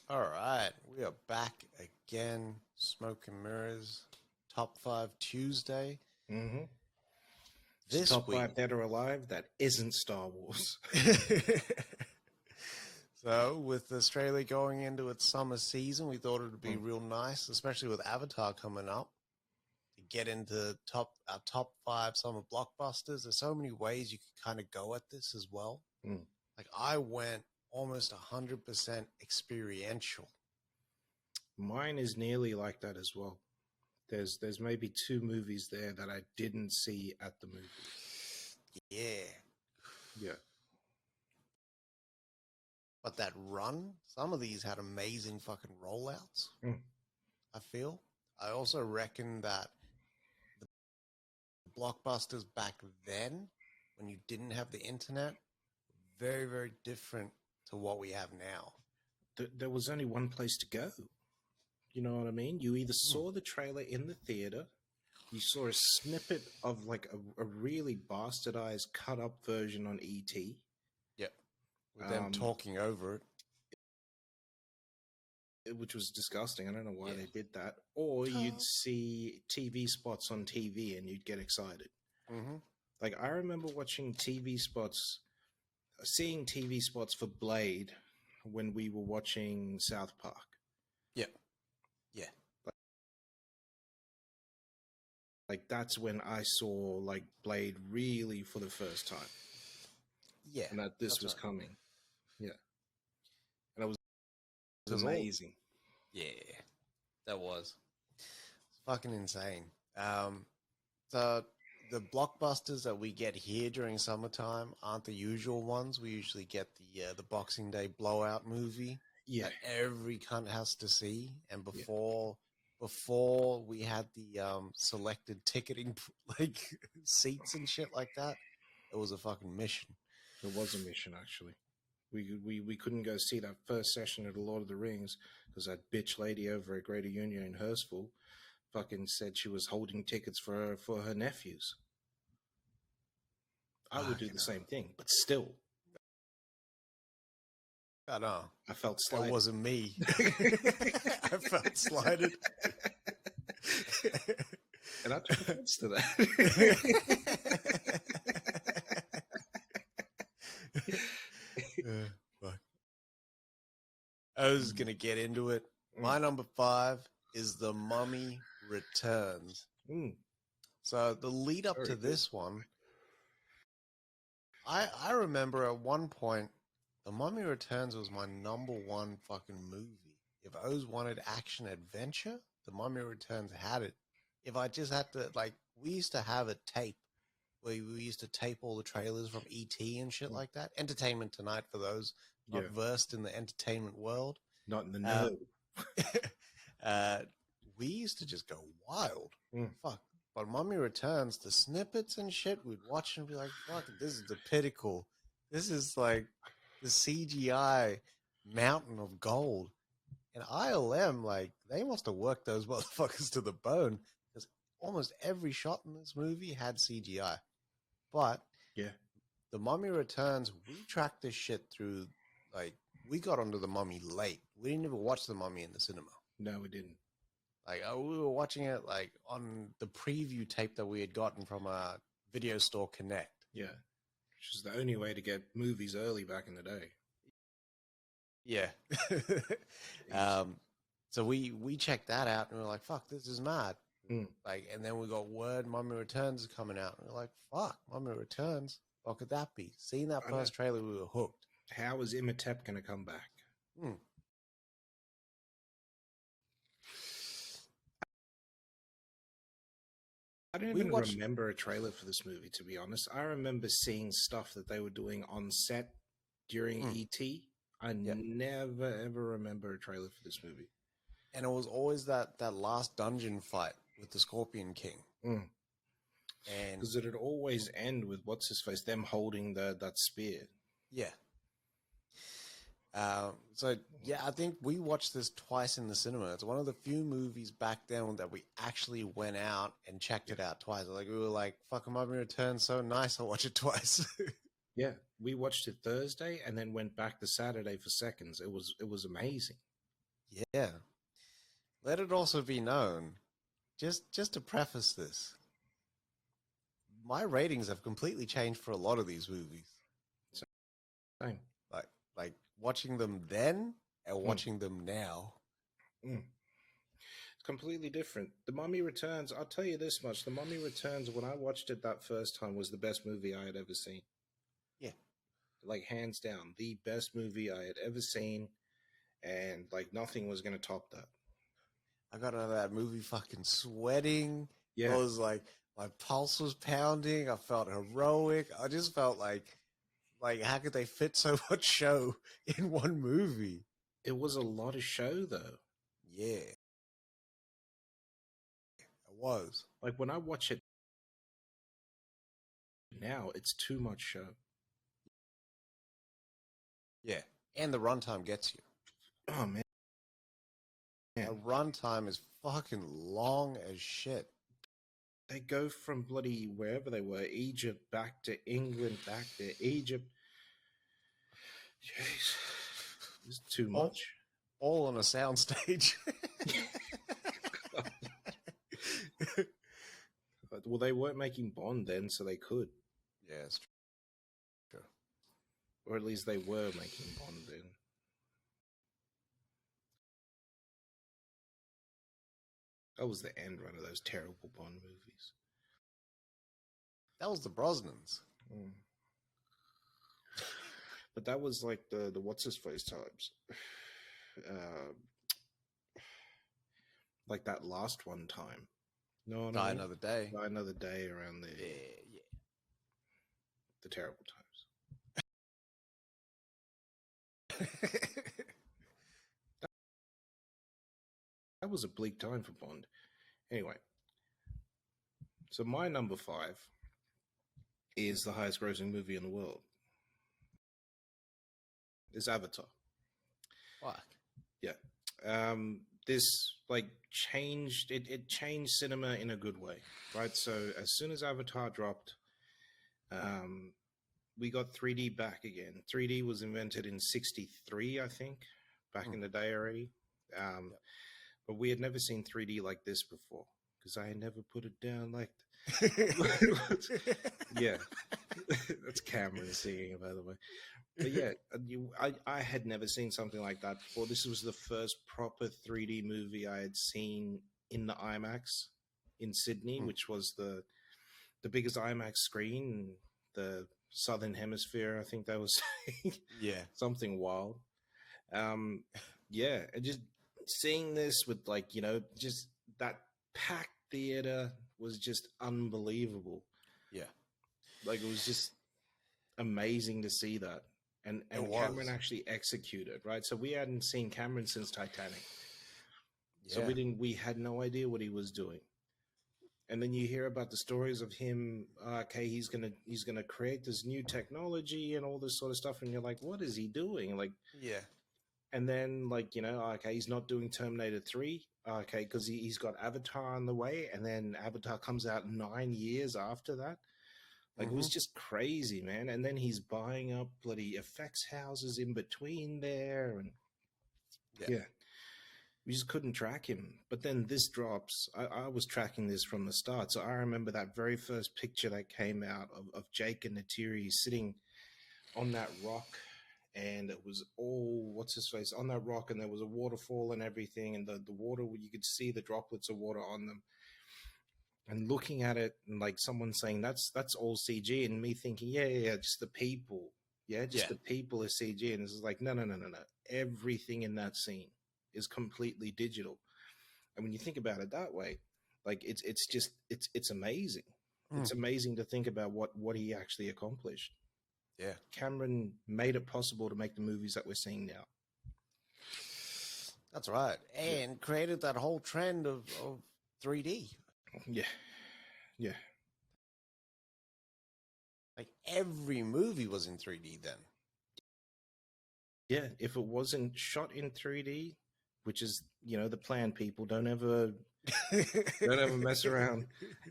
All right, we are back again. Smoke and Mirrors, Top 5 Tuesday. Mm-hmm. It's This top week. five dead or alive that isn't Star Wars. So, with Australia going into its summer season, we thought it would be Mm. real nice, especially with Avatar coming up, to get into our top 5 summer blockbusters. There's so many ways you could kind of go at this as well. Mm. Like, I went almost 100% experiential. Mine is nearly like that as well. There's maybe two movies there that I didn't see at the movies. Yeah. Yeah. But that run, some of these had amazing fucking rollouts, Mm. I feel. I also reckon that the blockbusters back then, when you didn't have the internet, very, very different to what we have now. There was only one place to go. You know what I mean? You either Hmm. saw the trailer in the theater, you saw a snippet of like a really bastardized cut up version on ET. Yep. With them talking over it. Which was disgusting. I don't know why Yeah. they did that. Or you'd see TV spots on TV and you'd get excited. Mm-hmm. Like I remember watching TV spots, seeing TV spots for Blade when we were watching South Park. Yep. Yeah. Like that's when I saw like Blade really for the first time, Yeah. and that this That's was right. coming. Yeah, and it was Because amazing. yeah, that was. It's fucking insane. The the blockbusters that we get here during summertime aren't the usual ones. We usually get the Boxing Day blowout movie Yeah, that every cunt has to see. And yeah. before we had the selected ticketing like seats and shit like that, it was a fucking mission. It was a mission actually. We couldn't go see that first session of the Lord of the Rings because that bitch lady over at Greater Union in Hurstville fucking said she was holding tickets for her nephews. I would do Fucking the hell. same thing, but still, I know. I felt It slighted. wasn't me. I felt slighted. And I took offense to that. Fuck. I was gonna get into it. My number 5 is The Mummy Returns. Mm. So the lead up to this one, I remember at one point, The Mummy Returns was my number one fucking movie. If Oues wanted action adventure, The Mummy Returns had it. If I just had to, like, we used to have a tape where we used to tape all the trailers from ET and shit like that. Entertainment Tonight for those not versed in the entertainment world. Not in the know. We used to just go wild. Mm. Fuck. But Mummy Returns, the snippets and shit, we'd watch and be like, fuck, this is the pinnacle. This is like the CGI mountain of gold. And ILM, like, they must have worked those motherfuckers to the bone because almost every shot in this movie had CGI. But yeah, The Mummy Returns, we tracked this shit through, like, we got onto The Mummy late. We didn't even watch The Mummy in the cinema. No, we didn't. Like, we were watching it, like, on the preview tape that we had gotten from a Video Store Connect. Yeah, which is the only way to get movies early back in the day. Yeah. So we checked that out and we were like, fuck, this is mad. Mm. Like, and then we got word Mummy Returns is coming out. And we're like, fuck, Mummy Returns? What could that be? Seeing that first trailer, we were hooked. How is Imhotep going to come back? Hmm. I don't even remember a trailer for this movie, to be honest. I remember seeing stuff that they were doing on set during ET. I never, ever remember a trailer for this movie. And it was always that last dungeon fight with the Scorpion King. Mm. And because it'd always end with what's his face, them holding that spear. Yeah. So yeah, I think we watched this twice in the cinema. It's one of the few movies back then that we actually went out and checked it out twice. Like we were like, "Fucking Mummy Returns, so nice! I'll watch it twice." Yeah, we watched it Thursday and then went back to Saturday for seconds. It was amazing. Yeah. Let it also be known, just to preface this, my ratings have completely changed for a lot of these movies. Same. Like like watching them then and Mm, watching them now. mm. It's completely different. The Mummy Returns, I'll tell you this much. The Mummy Returns, when I watched it that first time, was the best movie I had ever seen. Yeah. Like, hands down, the best movie I had ever seen. And, like, nothing was going to top that. I got out of that movie fucking sweating. I Yeah. was like, my pulse was pounding. I felt heroic. I just felt like how could they fit so much show in one movie? It was a lot of show, though. Yeah, it was. Like, when I watch it now, it's too much show. Yeah, and the runtime gets you. Oh, man. The runtime is fucking long as shit. They go from bloody wherever they were, Egypt, back to England, back to Egypt. Jeez. It's too much. All on a soundstage. Well, they weren't making Bond then, so they could. Yeah, it's true. Or at least they were making Bond then. That was the end run of those terrible Bond movies. That was the Brosnans. Mm. But that was like the what's his face times. Like that last one time. No, what I Die mean? Another Day. Die Another Day around there. Yeah. The terrible times. That was a bleak time for Bond. Anyway, so my number 5 is the highest grossing movie in the world. It's Avatar. Fuck. Yeah. This like changed it changed cinema in a good way, right? So as soon as Avatar dropped, we got 3D back again. 3D was invented in 63, I think, back in the day already. But we had never seen 3D like this before because I had never put it down like yeah. That's Cameron singing, by the way. But yeah, I had never seen something like that before. This was the first proper 3D movie I had seen in the IMAX in Sydney, which was the biggest IMAX screen in the Southern Hemisphere. I think that was saying. Yeah. Something wild. Yeah, and just seeing this with like, just that packed theater was just unbelievable. Yeah. Like it was just amazing to see that. And Cameron actually executed, right? So we hadn't seen Cameron since Titanic. Yeah. So we had no idea what he was doing. And then you hear about the stories of him, okay, he's gonna create this new technology and all this sort of stuff, and you're like, what is he doing? Like, yeah. And then okay, he's not doing Terminator 3, okay, because he's got Avatar on the way, and then Avatar comes out 9 years after that. Like, it was just crazy, man. And then he's buying up bloody effects houses in between there, and yeah. We just couldn't track him. But then this drops. I was tracking this from the start. So I remember that very first picture that came out of Jake and Neytiri sitting on that rock. And it was all, what's his face, on that rock. And there was a waterfall and everything. And the water, you could see the droplets of water on them. And looking at it and like someone saying, that's all CG. And me thinking, yeah, just the people. Yeah, just the people are CG. And it's like, no. Everything in that scene is completely digital. And when you think about it that way, like it's amazing. It's amazing to think about what he actually accomplished. Yeah. Cameron made it possible to make the movies that we're seeing now. That's right. And created that whole trend of 3D. Yeah. Yeah. Like every movie was in 3D then. Yeah, if it wasn't shot in 3D, which is, the plan, people don't ever mess around.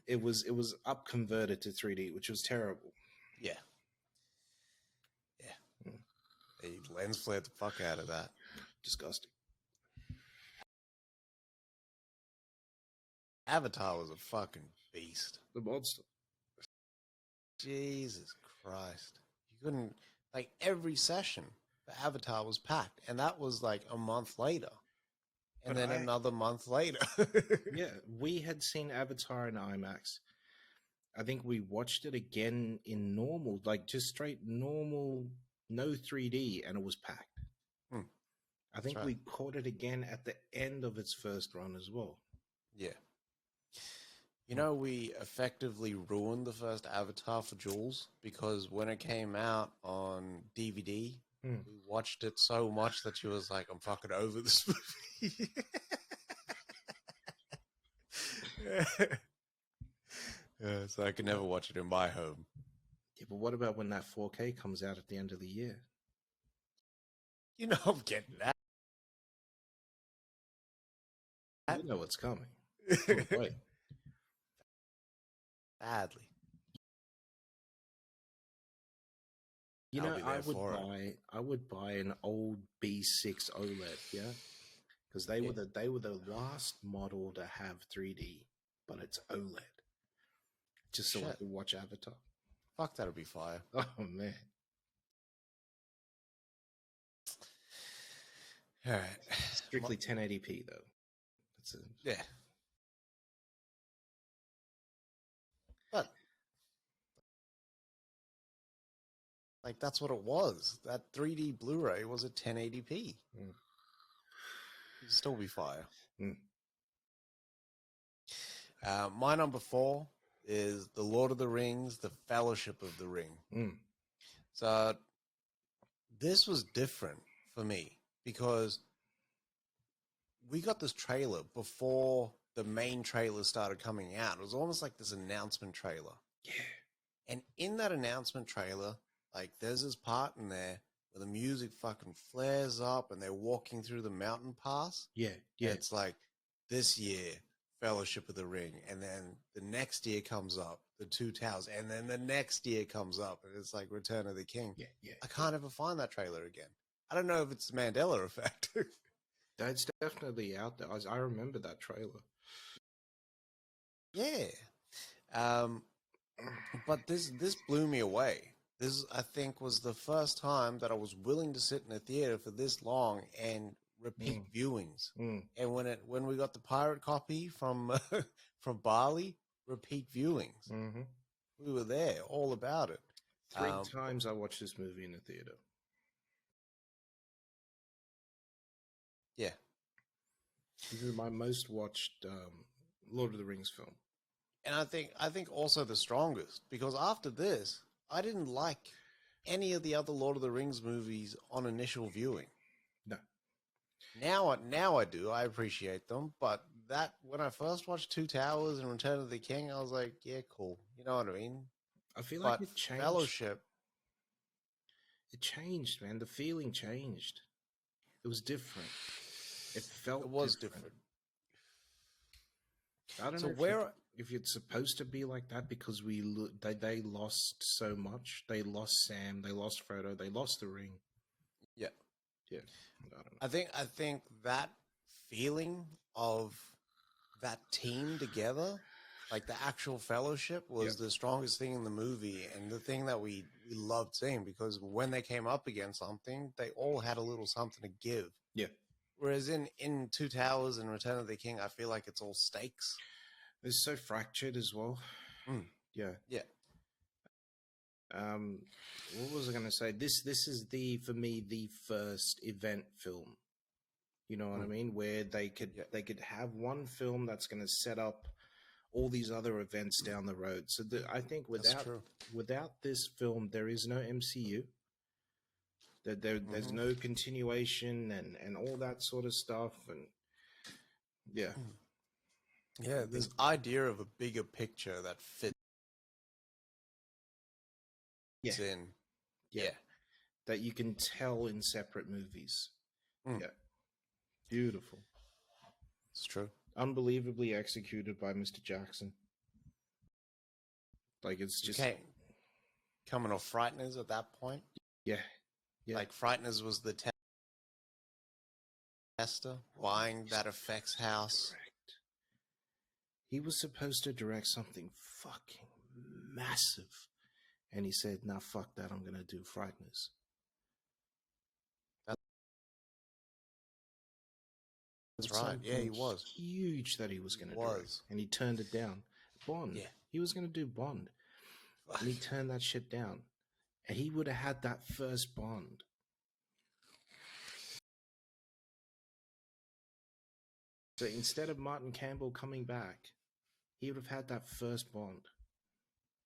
It was up converted to 3D, which was terrible. Yeah. They lens flared the fuck out of that. Disgusting. Avatar was a fucking beast. The monster. Jesus Christ. You couldn't, like, every session for Avatar was packed, and that was like a month later, and But then another month later. yeah, we had seen Avatar in IMAX. I think we watched it again in normal, like just straight normal, no 3D, and it was packed. Hmm, I think right. we caught it again at the end of its first run as well. Yeah. You know, we effectively ruined the first Avatar for Jules because when it came out on DVD, we watched it so much that she was like, I'm fucking over this movie. Yeah, so I can never watch it in my home. Yeah, but what about when that 4K comes out at the end of the year? You know, I'm getting that. You know what's coming. Can't wait. Badly. You I'll know, be there for I would buy an old B6 OLED, yeah, because they were the last model to have 3D, but it's OLED, just so I Shit. could watch Avatar. Fuck, that'll be fire. Oh man, All right. strictly 1080p though. That's it. Yeah. But like that's what it was. That 3D Blu-ray was a 1080p. Mm. It'd still be fire. Mm. My number 4 is The Lord of the Rings, The Fellowship of the Ring. Mm. So this was different for me because we got this trailer before the main trailer started coming out. It was almost like this announcement trailer. Yeah. And in that announcement trailer, like there's this part in there where the music fucking flares up and they're walking through the mountain pass. Yeah. Yeah. And it's like this year, Fellowship of the Ring. And then the next year comes up, The Two Towers. And then the next year comes up and it's like Return of the King. Yeah. Yeah. I can't ever find that trailer again. I don't know if it's the Mandela effect. That's definitely out there. I remember that trailer. Yeah. But this blew me away. This, I think, was the first time that I was willing to sit in a theater for this long and repeat viewings. And when we got the pirate copy from from Bali, repeat viewings. Mm-hmm. We were there, all about it. 3 times I watched this movie in the theater. Yeah. This is my most watched Lord of the Rings film. And I think also the strongest, because after this, I didn't like any of the other Lord of the Rings movies on initial viewing. No. Now I do. I appreciate them, but that when I first watched Two Towers and Return of the King, I was like, yeah, cool. You know what I mean? I feel like it changed. Fellowship. It changed, man. The feeling changed. It was different. It felt. It was different. I don't know if it's supposed to be like that because they lost so much. They lost Sam. They lost Frodo. They lost the ring. Yeah, yeah. I don't know. I think that feeling of that team together, like the actual fellowship, was the strongest thing in the movie, and the thing that we loved seeing, because when they came up against something, they all had a little something to give. Yeah. Whereas in Two Towers and Return of the King, I feel like it's all stakes. It's so fractured as well. Yeah. Yeah. What was I going to say? This is for me the first event film. You know what I mean? Where they could have one film that's going to set up all these other events down the road. So I think without this film, there is no MCU. There's no continuation and all that sort of stuff. And yeah. Yeah, this idea of a bigger picture that fits in. Yeah. That you can tell in separate movies. Yeah. Beautiful. It's true. Unbelievably executed by Mr. Jackson. Like, it's just... coming off Frighteners at that point. Yeah. Yeah. Like, Frighteners was the tester, buying that effects house. Correct. He was supposed to direct something fucking massive. And he said, nah, fuck that, I'm going to do Frighteners. That's right. Yeah, he was. Huge that he was going to direct. And he turned it down. Bond. Yeah. He was going to do Bond. And he turned that shit down. And he would have had that first Bond. So instead of Martin Campbell coming back, he would have had that first Bond.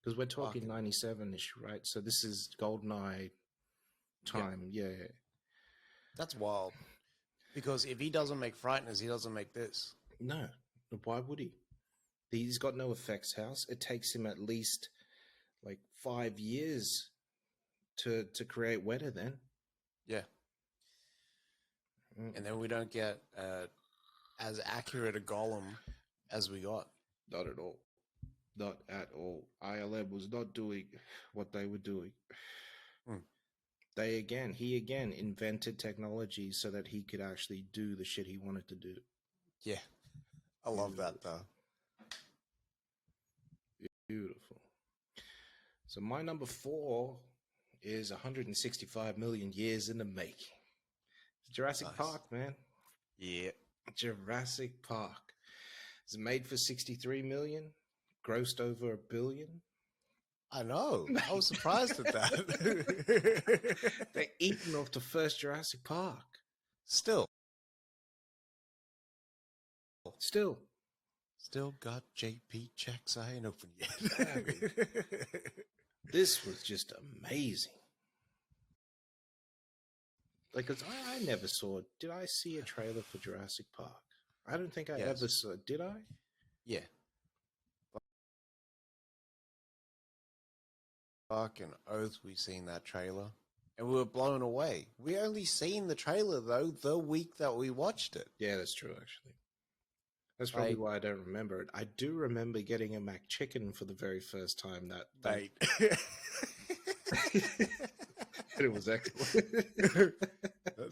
Because we're talking 97-ish, right? So this is GoldenEye time. Yeah. That's wild. Because if he doesn't make Frighteners, he doesn't make this. No. Why would he? He's got no effects house. It takes him at least like 5 years to create Wetter then. Yeah. And then we don't get as accurate a Gollum as we got. Not at all. Not at all. ILM was not doing what they were doing. He again invented technology so that he could actually do the shit he wanted to do. Yeah. I love that though. Beautiful. So my number 4 is 165 million years in the making. Jurassic Park, man. Yeah. Jurassic Park. It's made for 63 million, grossed over $1 billion. I know. I was surprised at that. They're eating off the first Jurassic Park. Still got JP checks I ain't open yet. This was just amazing. Like, cause I never saw. Did I see a trailer for Jurassic Park? I don't think I ever saw. Did I? Yeah. Fucking oath, we seen that trailer, and we were blown away. We only seen the trailer though the week that we watched it. Yeah, that's true. Actually, that's probably why I don't remember it. I do remember getting a McChicken for the very first time that night. And it was excellent.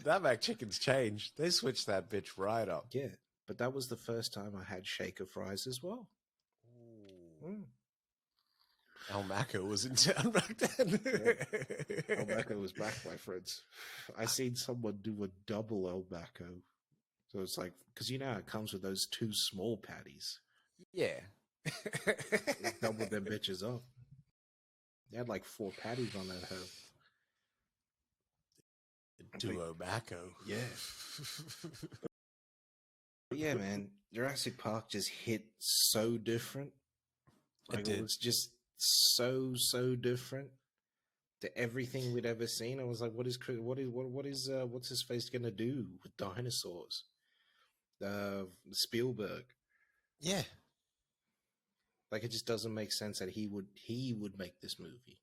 That McChicken's changed. They switched that bitch right up. Yeah, but that was the first time I had shaker fries as well. El Maco was in town back then. El Maco was back, my friends. I seen someone do a double El Maco. So it's like, because you know how it comes with those 2 small patties. Yeah. They doubled them bitches up. They had like 4 patties on that hoe. Duo Maco. Yeah. But yeah, man. Jurassic Park just hit so different. Like, it was just so different to everything we'd ever seen. I was like, what's his face gonna do with dinosaurs? Spielberg. Yeah. Like, it just doesn't make sense that he would make this movie.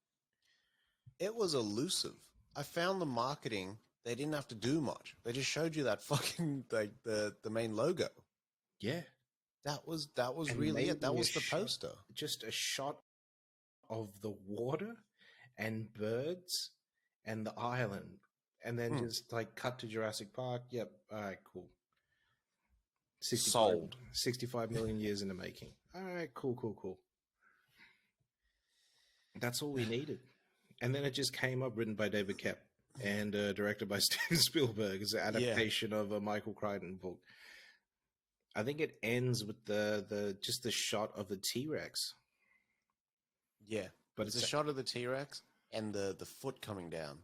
It was elusive. I found the marketing, they didn't have to do much. They just showed you that fucking like the main logo. Yeah. That was really it. That was the poster. Just a shot of the water and birds and the island. And then just like cut to Jurassic Park. Yep. All right, cool. Sold. 65 million years in the making. All right, cool. That's all we needed. And then it just came up, written by David Koepp and directed by Steven Spielberg. It's an adaptation of a Michael Crichton book. I think it ends with the shot of the T-Rex. Yeah, but it's a shot of the T-Rex and the foot coming down.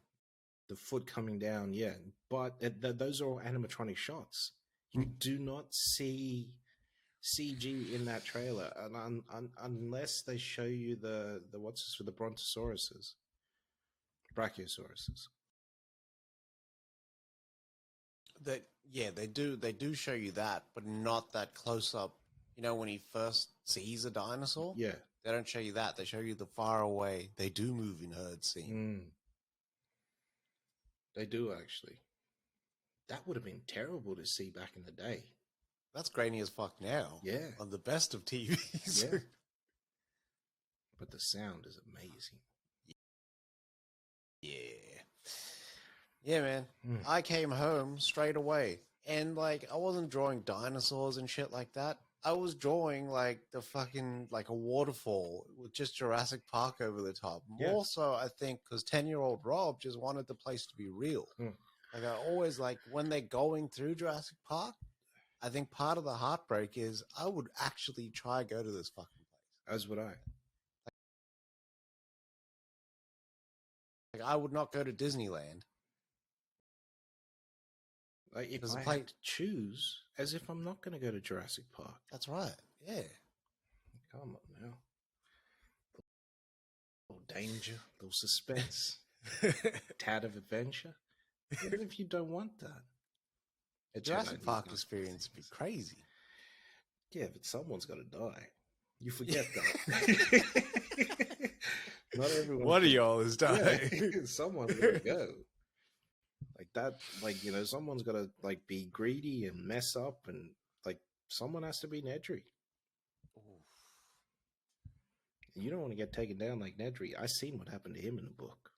The foot coming down, yeah. But those are all animatronic shots. You do not see CG in that trailer unless they show you the brontosauruses, brachiosauruses. They do show you that, but not that close up. You know, when he first sees a dinosaur? Yeah. They don't show you that. They show you the far away. They do move in herds scene. They do, actually. That would have been terrible to see back in the day. That's grainy as fuck now. Yeah. On the best of TVs. Yeah. But the sound is amazing. Yeah. Yeah, man. I came home straight away. And, like, I wasn't drawing dinosaurs and shit like that. I was drawing like the fucking like a waterfall with just Jurassic Park over the top. Yeah. More so, I think, because 10-year-old Rob just wanted the place to be real. Like I always like when they're going through Jurassic Park. I think part of the heartbreak is I would actually try go to this fucking place. As would I. Like I would not go to Disneyland. Like if There's a I place. had to choose, as if I'm not going to go to Jurassic Park. That's right. Yeah. Come on now. A little danger, a little suspense, tad of adventure. Even if you don't want that. A Jurassic Park experience would be crazy. Yeah, but someone's got to die. You forget that. Not everyone. One of y'all is dying. Yeah, someone's got to go. Like that, like, you know, someone's got to like be greedy and mess up, and like someone has to be Nedry. You don't want to get taken down like Nedry. I seen what happened to him in the book.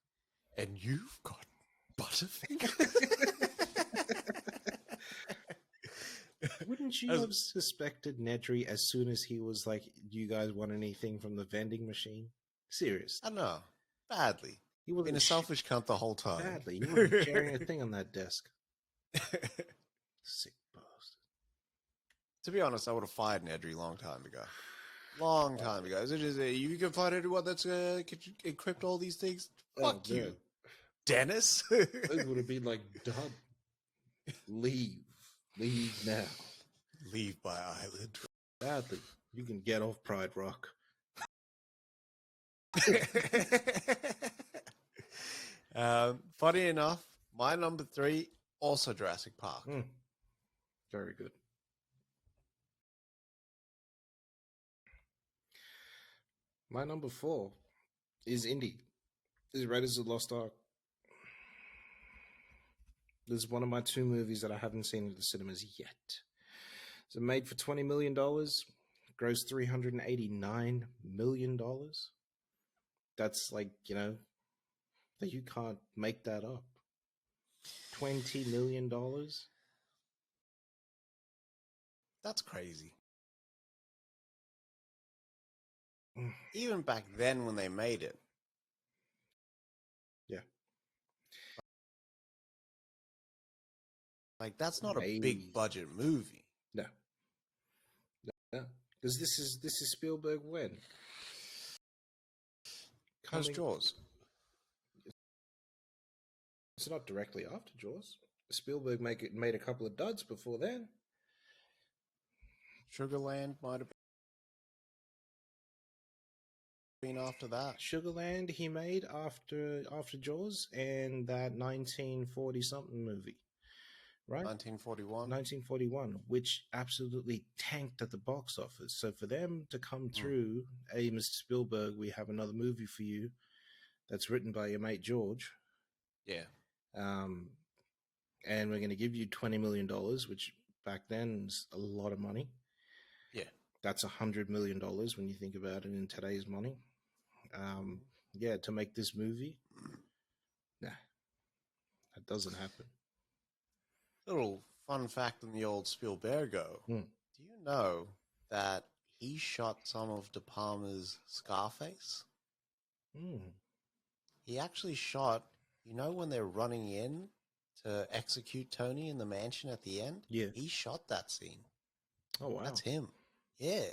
And you've got Butterfinger? Wouldn't you have suspected Nedry as soon as he was like, "Do you guys want anything from the vending machine?" Serious. I know. Badly. He was been a selfish cunt the whole time. Badly. He wasn't sharing a thing on that desk. Sick bastard. To be honest, I would have fired Nedry long time ago. Long time ago. Is it just you can find anyone that's could encrypt all these things? Fuck you, Dennis. It would have been like, done. Leave now. Leave my island. Badly. You can get off Pride Rock. Funny enough, my number 3 also Jurassic Park. Very good. My number 4 is Indie. Is Raiders of the Lost Ark. This is one of my 2 movies that I haven't seen in the cinemas yet. So made for $20 million, grossed $389 million. That's like, you know, that you can't make that up. $20 million. That's crazy. Even back then when they made it. Yeah. Like that's not a big budget movie. No. Because this is Spielberg when? How's Jaws? It's not directly after Jaws. Spielberg made a couple of duds before then. Sugarland might have been after that. Sugarland he made after Jaws and that 1940 something movie. Right? 1941, which absolutely tanked at the box office. So for them to come through, hey, Mr. Spielberg, we have another movie for you that's written by your mate George. Yeah. And we're going to give you $20 million, which back then was a lot of money. Yeah. That's $100 million when you think about it in today's money. Yeah, to make this movie, nah, that doesn't happen. Little fun fact on the old Spielbergo. Do you know that he shot some of De Palma's Scarface? He actually shot, you know, when they're running in to execute Tony in the mansion at the end? Yeah. He shot that scene. Oh, wow. That's him. Yeah.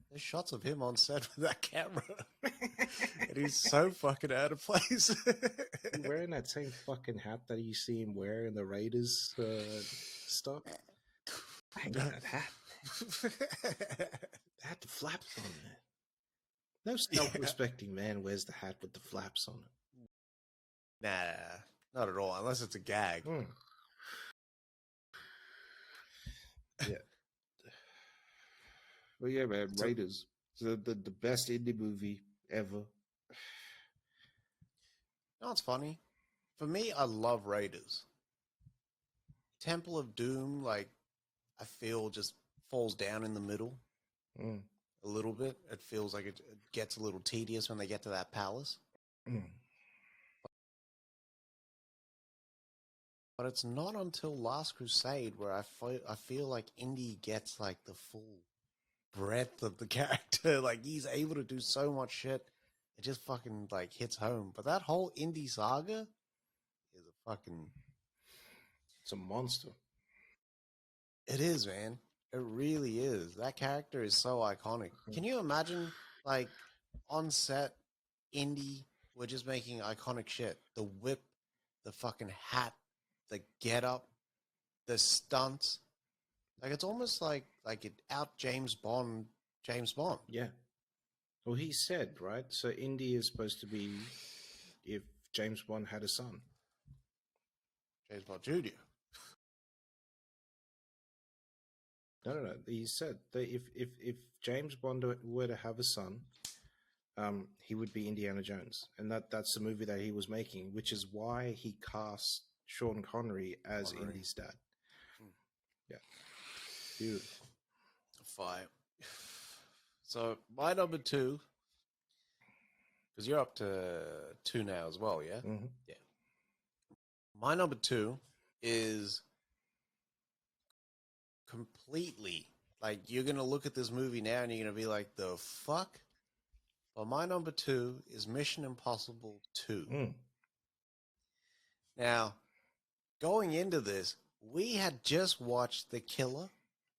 There's shots of him on set with that camera. And he's so fucking out of place. He's wearing that same fucking hat that you see him wear in the Raiders stuff. I hate that hat. It had the flaps on it. No self-respecting man wears the hat with the flaps on it. Nah, not at all, unless it's a gag. Yeah. But yeah, man, Raiders. The best indie movie ever. No, it's funny. For me, I love Raiders. Temple of Doom, like, I feel just falls down in the middle a little bit. It feels like it gets a little tedious when they get to that palace. But it's not until Last Crusade where I feel like indie gets like the full breadth of the character. Like he's able to do so much shit. It just fucking like hits home. But that whole indie saga is a fucking. It's a monster. It is, man. It really is. That character is so iconic. Can you imagine, like, on set, indie, we're just making iconic shit. The whip, the fucking hat, the get up, the stunts. Like it's almost like it out James Bond. James Bond. Yeah. Well, he said, right? So Indy is supposed to be if James Bond had a son. James Bond Jr. No. He said that if James Bond were to have a son, he would be Indiana Jones, and that's the movie that he was making, which is why he cast Sean Connery as Indy's dad. Yeah, beautiful. Fire. So my number two, because you're up to two now as well, yeah? Mm-hmm. Yeah. My number two is completely like you're gonna look at this movie now and you're gonna be like, the fuck? But my number two is Mission Impossible 2. Mm. Now, going into this, we had just watched The Killer.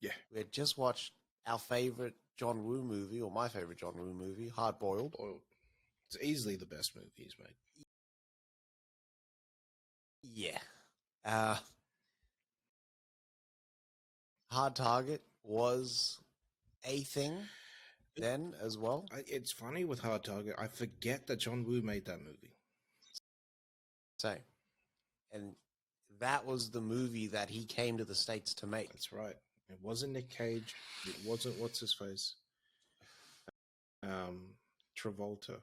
Yeah. We had just watched our favorite John Woo movie, or my favorite John Woo movie, Hard Boiled. It's easily the best movie he's made. Yeah. Hard Target was a thing then as well. It's funny with Hard Target. I forget that John Woo made that movie. Same. And that was the movie that he came to the States to make. That's right. It wasn't Nick Cage. It wasn't what's his face. Travolta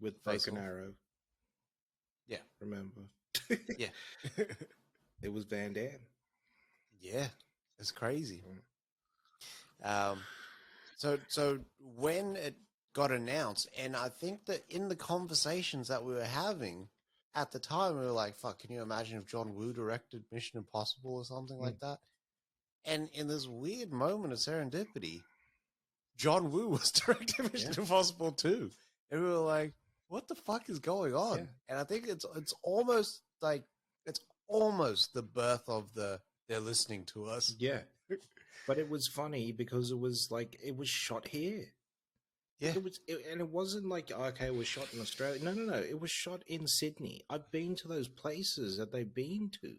with Broken Arrow. Yeah. Remember? Yeah. It was Van Damme. Yeah. It's crazy. So when it got announced, and I think that in the conversations that we were having at the time, we were like, fuck, can you imagine if John Woo directed Mission Impossible or something like that? And in this weird moment of serendipity, John Woo was directing Mission Impossible 2. And we were like, what the fuck is going on? Yeah. And I think it's almost like, it's almost the birth of they're listening to us. Yeah. But it was funny because it was like, it was shot here. Yeah. And it wasn't like, okay, it was shot in Australia. No. It was shot in Sydney. I've been to those places that they've been to.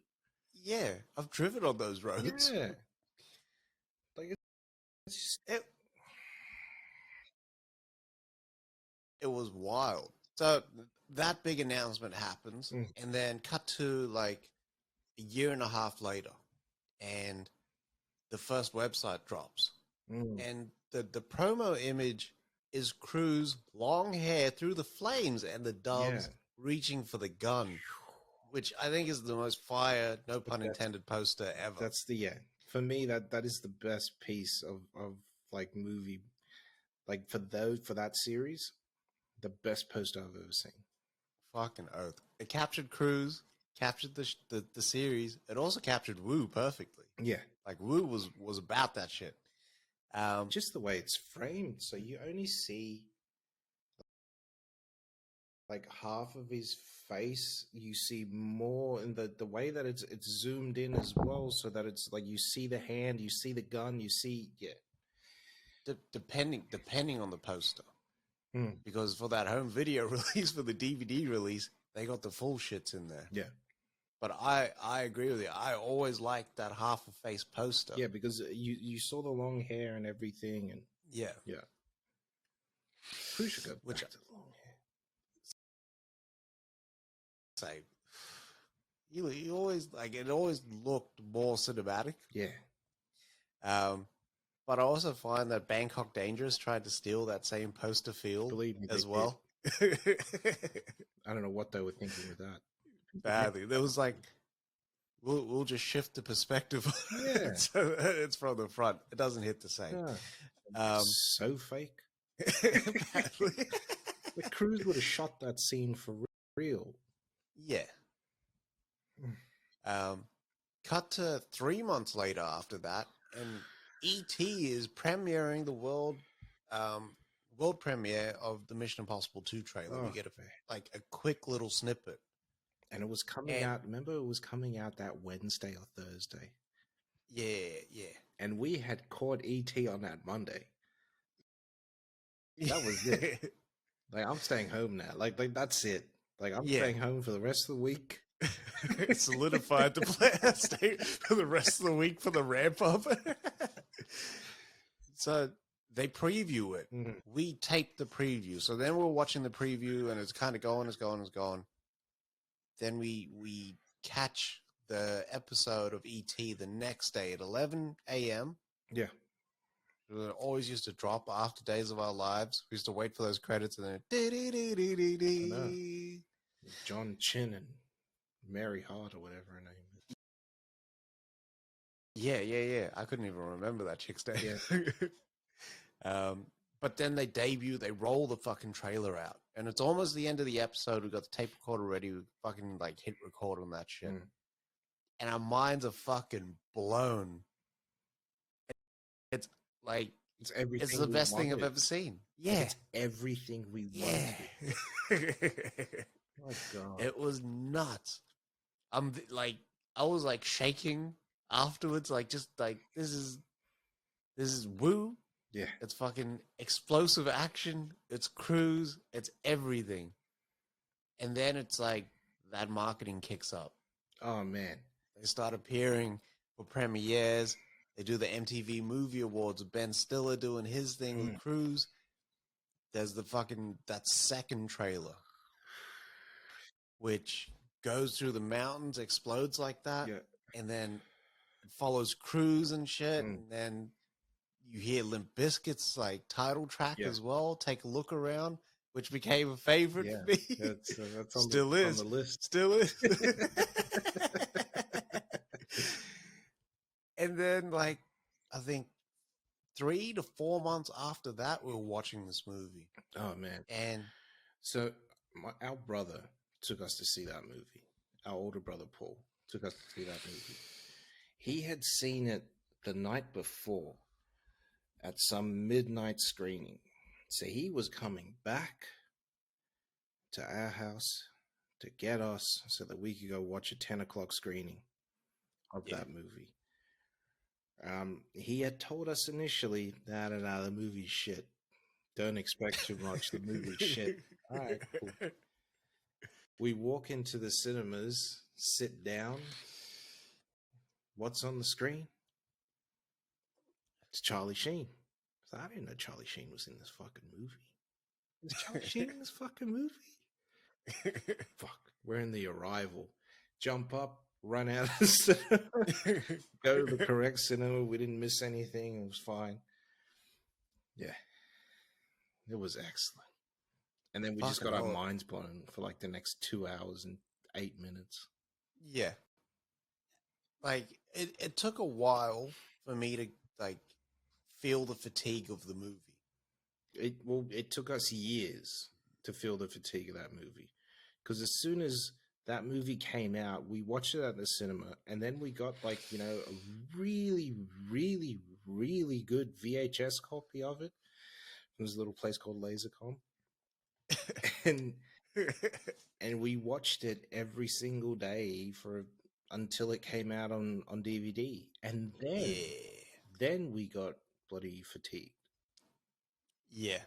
Yeah. I've driven on those roads. Yeah. Like, it's just... It was wild. So that big announcement happens, and then cut to like a year and a half later, and the first website drops. And the promo image is Cruise, long hair through the flames, and the doves reaching for the gun, which I think is the most fire, no pun intended, poster ever. That's for me, that is the best piece of like movie, like for that series, the best poster I've ever seen. Fucking oath. It captured Cruise, captured the series. It also captured Woo perfectly. Yeah. Like Woo was about that shit. Just the way it's framed, so you only see like half of his face. You see more in the way that it's zoomed in as well, so that it's like you see the hand, you see the gun, you see depending on the poster. Because for that home video release, for the DVD release, they got the full shits in there. Yeah. But I agree with you. I always liked that half a face poster. Yeah, because you saw the long hair and everything, and yeah. Who should go back to the long hair? Say, you always like it. Always looked more cinematic. Yeah. But I also find that Bangkok Dangerous tried to steal that same poster feel as well. I don't know what they were thinking with that. Badly. There was like, we'll just shift the perspective. Yeah. So it's from the front. It doesn't hit the same. Yeah. So fake. The Cruise would have shot that scene for real. Yeah. Cut to 3 months later after that, and E.T. is premiering the world premiere of the Mission Impossible 2 trailer. We Oh, get man. a quick little snippet. And it was coming And out. Remember, it was coming out that Wednesday or Thursday, yeah. and we had caught ET on that Monday. That was it. Like, I'm staying home now. Like that's it. Like, I'm Yeah. staying home for the rest of the week. Solidified the plan state for the rest of the week for the ramp up. So they preview it. Mhm. We tape the preview. So then we're watching the preview and it's kind of going. Then we catch the episode of ET the next day at 11 a.m. Yeah. It always used to drop after Days of Our Lives. We used to wait for those credits and then I know. John Chin and Mary Hart or whatever her name is. Yeah. I couldn't even remember that chick's name. Yeah. But then they roll the fucking trailer out. And it's almost the end of the episode. We've got the tape recorder ready. We fucking like hit record on that shit. And our minds are fucking blown. It's like, It's everything. it's the we best thing I've wanted. ever seen. Like, Yeah. it's everything we Yeah. wanted. Oh God. It was nuts. I was like shaking afterwards, like just like this is woo. Yeah. It's fucking explosive action. It's cruise. It's everything. And then it's like that marketing kicks up. Oh man. They start appearing for premieres. They do the MTV Movie Awards with Ben Stiller doing his thing with Cruise. There's that second trailer, which goes through the mountains, explodes like that, and then it follows Cruise and shit, and then you hear Limp Bizkit's like title track as well. Take a look around, which became a favorite for me. That's on Still the, is on the list. Still is. And then, like, I think 3 to 4 months after that, we were watching this movie. Oh man! And so our brother took us to see that movie. Our older brother Paul took us to see that movie. He had seen it the night before at some midnight screening. So he was coming back to our house to get us so that we could go watch a 10 o'clock screening of that movie. He had told us initially, nah, the movie's shit. Don't expect too much. The movie's shit. All right, cool. We walk into the cinemas, sit down. What's on the screen? It's Charlie Sheen. So I didn't know Charlie Sheen was in this fucking movie. Is Charlie Sheen in this fucking movie? Fuck. We're in the Arrival. Jump up, run out of the cinema, go to the correct cinema. We didn't miss anything. It was fine. Yeah. It was excellent. And then we just got our minds blown for like the next 2 hours and 8 minutes. Yeah. Like, it took a while for me to, like, feel the fatigue of the movie. It took us years to feel the fatigue of that movie. Because as soon as that movie came out, we watched it at the cinema, and then we got, like, you know, a really, really, really good VHS copy of it. It was a little place called Lasercom. and we watched it every single day until it came out on DVD. And then we got bloody fatigued. Yeah.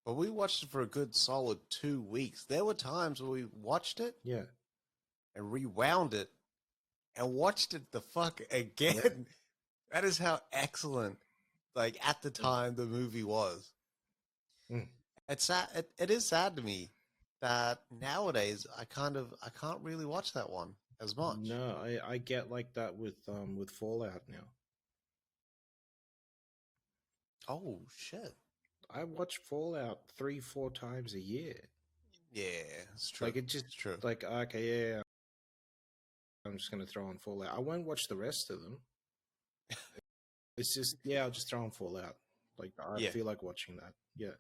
But we watched it for a good solid 2 weeks. There were times where we watched it. Yeah. And rewound it and watched it the fuck again. Yeah. That is how excellent, like, at the time the movie was. It's sad. It is sad to me that nowadays I can't really watch that one as much. No, I get like that with Fallout now. Oh shit! I watch Fallout 3-4 times a year. Yeah, it's true. Like, it's true. Like, okay, yeah, I'm just gonna throw on Fallout. I won't watch the rest of them. It's just, yeah, I'll just throw on Fallout. Like, I feel like watching that. Yeah.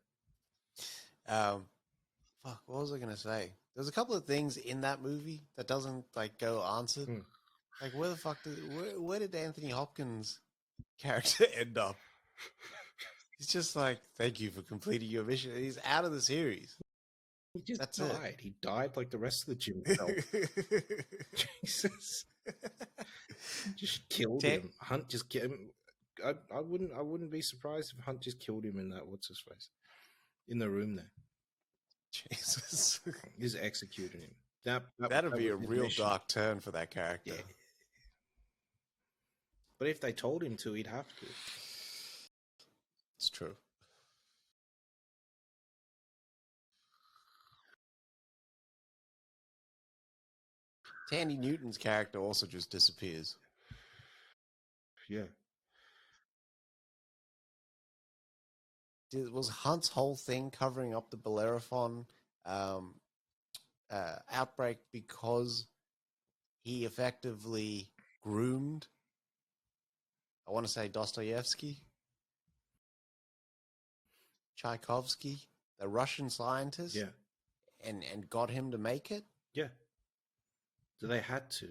Fuck, what was I gonna say? There's a couple of things in that movie that doesn't, like, go answered. Like, where the fuck where did Anthony Hopkins character end up? He's just like, thank you for completing your mission. And he's out of the series. He just That's died. He died like the rest of the gym felt. Jesus. Just killed him. Hunt just killed him. I wouldn't be surprised if Hunt just killed him in that what's his face in the room there. Jesus. He's executing him. That'd be a real mission. Dark turn for that character. Yeah. But if they told him to, he'd have to. It's true. Tandy Newton's character also just disappears. Yeah. Was Hunt's whole thing covering up the Bellerophon outbreak because he effectively groomed, I want to say Dostoevsky, Tchaikovsky, the Russian scientist, yeah, and got him to make it? Yeah. So they had to.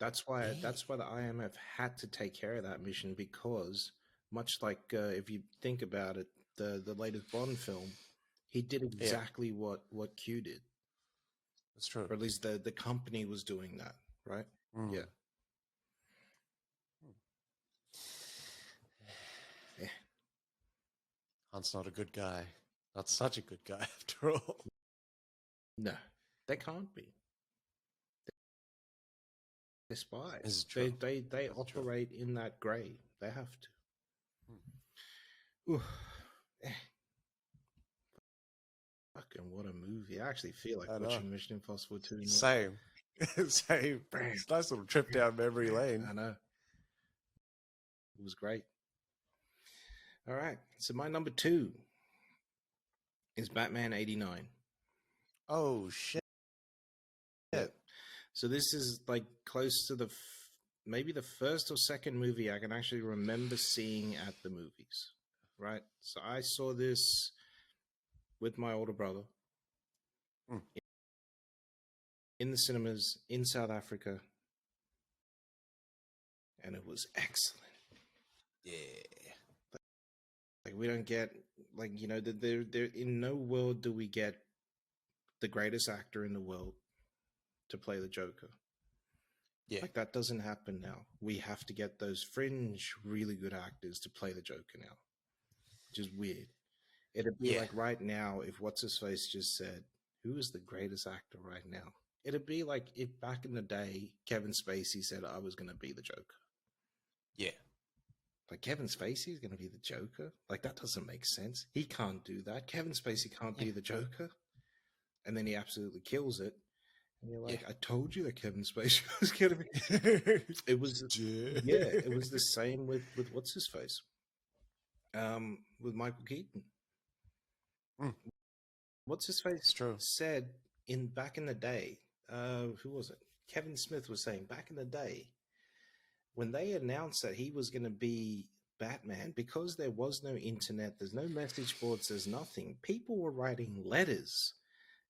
That's why the IMF had to take care of that mission, because much like if you think about it, the latest Bond film, he did exactly what Q did. That's true. Or at least the company was doing that, right? Mm. Yeah. Yeah. Hunt's not a good guy. Not such a good guy after all. No, they can't be. They're spies. They operate in that grey. They have to. Ooh. Fucking what a movie. I actually feel like watching Mission Impossible 2. Same. Same. It's a nice little trip down memory lane. I know. It was great. All right. So my number 2 is Batman 89. Oh, shit. Yeah. So this is like close to maybe the first or second movie I can actually remember seeing at the movies. Right? So I saw this with my older brother in the cinemas in South Africa, and it was excellent. Yeah. Like we don't get, like, you know, there in no world do we get the greatest actor in the world to play the Joker. Yeah. Like that doesn't happen now. We have to get those fringe really good actors to play the Joker now, which is weird. It'd be like right now if what's his face just said, who is the greatest actor right now? It'd be like if back in the day Kevin Spacey said I was going to be the Joker. Yeah. Like Kevin Spacey is going to be the Joker? Like that doesn't make sense. He can't do that. Kevin Spacey can't be the Joker. And then he absolutely kills it. And you're like, I told you that Kevin Spacey was going to be. It was, it was the same with what's his face, with Michael Keaton. What's his face said back in the day? Who was it? Kevin Smith was saying back in the day when they announced that he was going to be Batman, because there was no internet, there's no message boards, there's nothing. People were writing letters,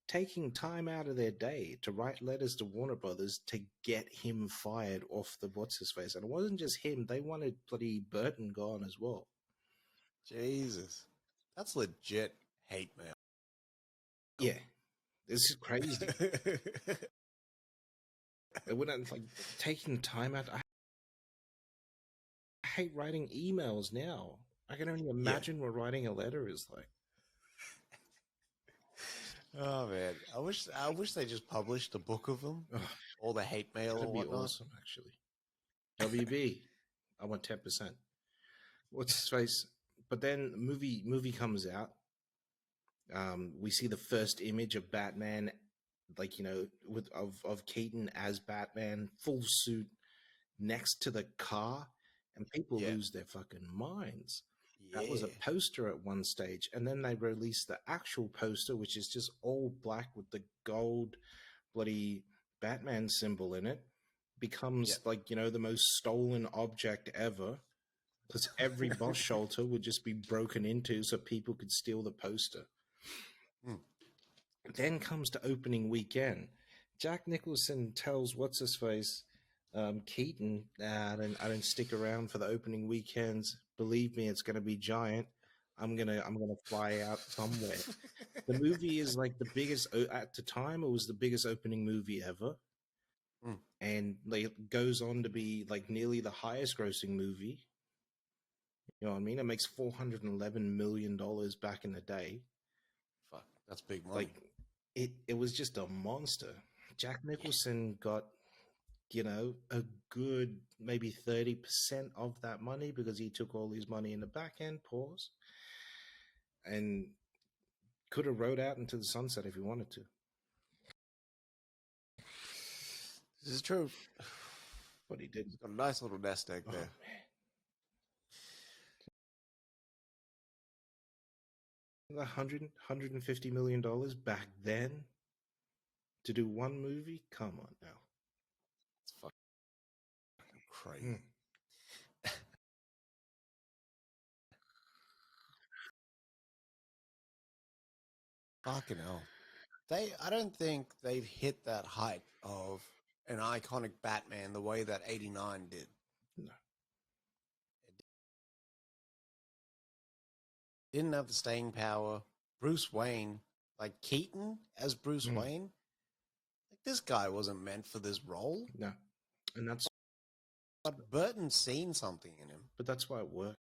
taking time out of their day to write letters to Warner Brothers to get him fired off the what's-his-face. And it wasn't just him. They wanted bloody Burton gone as well. Jesus. That's legit hate mail. Yeah. This is crazy. It wouldn't, like, taking time out. I hate writing emails now. I can only imagine what writing a letter is like. Oh man, I wish they just published a book of them, all the hate mail. That'd be awesome, actually. WB, I want 10%. What's his face? But then movie comes out. We see the first image of Batman, like, you know, of Keaton as Batman, full suit, next to the car, and people lose their fucking minds. That was a poster at one stage, and then they released the actual poster, which is just all black with the gold bloody Batman symbol in it. Becomes like, you know, the most stolen object ever, because every boss shelter would just be broken into so people could steal the poster. Then comes to opening weekend. Jack Nicholson tells what's his face, Keaton, I don't stick around for the opening weekends. Believe me, it's going to be giant. I'm gonna fly out somewhere. The movie is like the biggest at the time. It was the biggest opening movie ever, Mm, and like it goes on to be like nearly the highest grossing movie. You know what I mean? It makes $411 million back in the day. fuck, that's big money. Like it was just a monster. Jack Nicholson got a good maybe 30% of that money because he took all his money in the back end, pause, and could have rode out into the sunset if he wanted to. This is true. But he He's didn't. got a nice little nest egg Oh there. man. $150 million back then to do one movie? Come on now. It's fucking Hmm. crazy. Fucking hell. I don't think they've hit that height of an iconic Batman the way that 89 did. No. Didn't have the staying power. Bruce Wayne, like Keaton as Bruce Hmm. Wayne, like this guy wasn't meant for this role. No. And But Burton's seen something in him. that's why it works.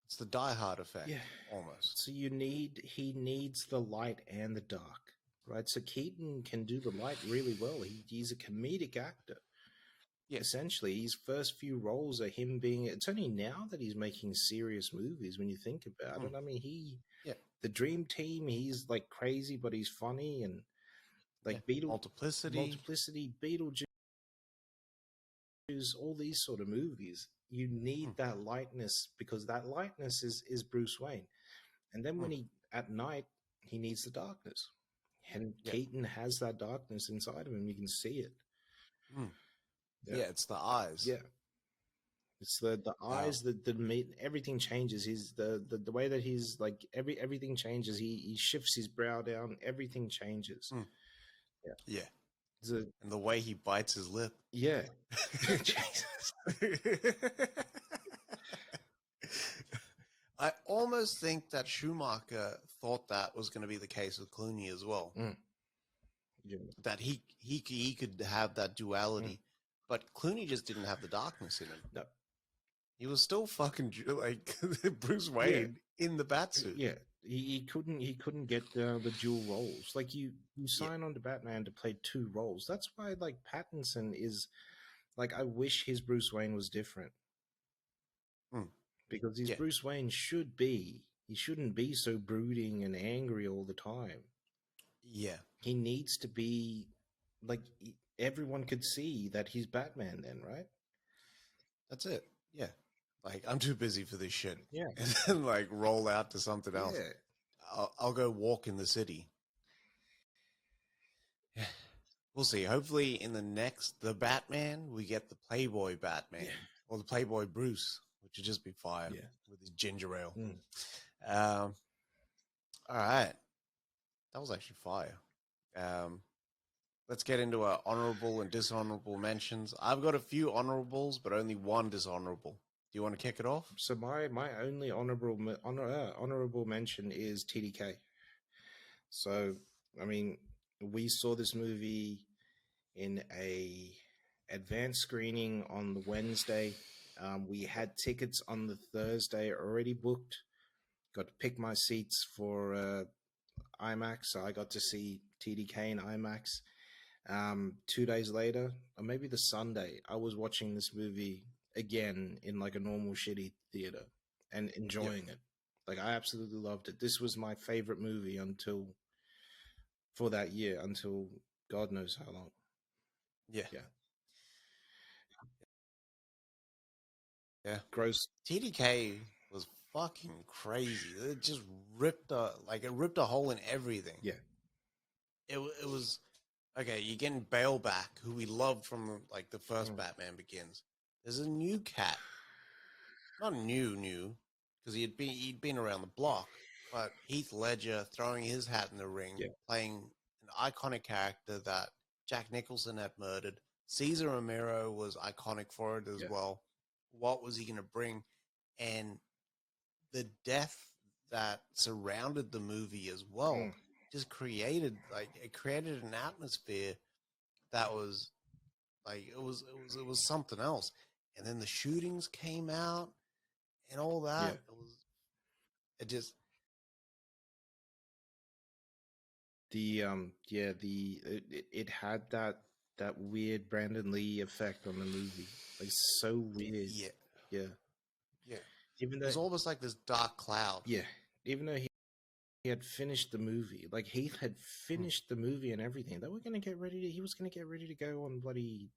It's the Die Hard effect, Yeah. almost. So he needs the light and the dark, right? So Keaton can do the light really well. He's a comedic actor. Yeah. Essentially, his first few roles are him being. It's only now that he's making serious movies. When you think about it, I mean, Yeah. the Dream Team. He's like crazy, but he's funny, and Yeah. like Multiplicity. Beetlejuice, all these sort of movies. You need that lightness because that lightness is Bruce Wayne, and then when he at night he needs the darkness, and Keaton has that darkness inside of him. You can see it. Yeah, it's the eyes. Yeah. It's the eyes, everything changes. He's the way that he's like everything changes. He shifts his brow down. Everything changes. Yeah, Yeah. And the way he bites his lip. Yeah. Jesus. I almost think that Schumacher thought that was going to be the case with Clooney as well. Yeah. That he could have that duality, but Clooney just didn't have the darkness in him. No. He was still fucking like Bruce Wayne in the Batsuit. Yeah, he couldn't get the dual roles. Like you sign on to Batman to play two roles. That's why like Pattinson is like I wish his Bruce Wayne was different. Because his Bruce Wayne shouldn't be so brooding and angry all the time. Yeah. He needs to be like everyone could see that he's Batman then, right? That's it. Yeah. Like, I'm too busy for this shit. Yeah. And then, like, roll out to something else. Yeah. I'll go walk in the city. We'll see. Hopefully, in the Batman, we get the Playboy Batman or the Playboy Bruce, which would just be fire with his ginger ale. All right. That was actually fire. Let's get into our honorable and dishonorable mentions. I've got a few honorables, but only one dishonorable. Do you want to kick it off? So my only honorable mention is TDK. So I mean, we saw this movie in a advanced screening on the Wednesday. We had tickets on the Thursday already booked. Got to pick my seats for IMAX, so I got to see TDK in IMAX. 2 days later, or maybe the Sunday, I was watching this movie again in like a normal shitty theater and enjoying it. Like I absolutely loved it. This was my favorite movie for that year until God knows how long. Yeah. Gross. TDK was fucking crazy. It just ripped a hole in everything. Yeah. It was okay. You're getting Bale back, who we loved from like the first Batman Begins. There's a new cat, not new, because he'd been around the block. But Heath Ledger throwing his hat in the ring, playing an iconic character that Jack Nicholson had murdered. Cesar Romero was iconic for it as well. What was he going to bring? And the death that surrounded the movie as well just created an atmosphere that was like it was something else. And then the shootings came out and all that. It had that weird Brandon Lee effect on the movie, like so weird. Yeah. Even though it was almost like this dark cloud. Yeah, even though he had finished the movie, like Heath had finished the movie and everything. They were going to get ready to. He was going to get ready to go on bloody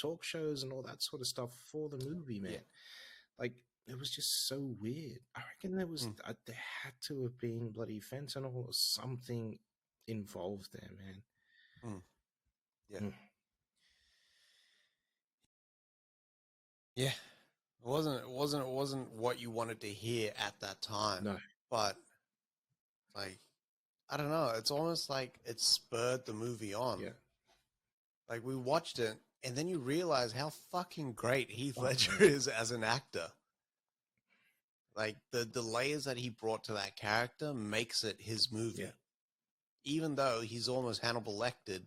talk shows and all that sort of stuff for the movie, man. Like it was just so weird. I reckon there had to have been bloody fentanyl or something involved there, man. Yeah. It wasn't what you wanted to hear at that time. No. But like I don't know, it's almost like it spurred the movie on. Yeah. Like we watched it and then you realize how fucking great Heath Ledger is as an actor. Like the layers that he brought to that character makes it his movie. Yeah. Even though he's almost Hannibal Lecter,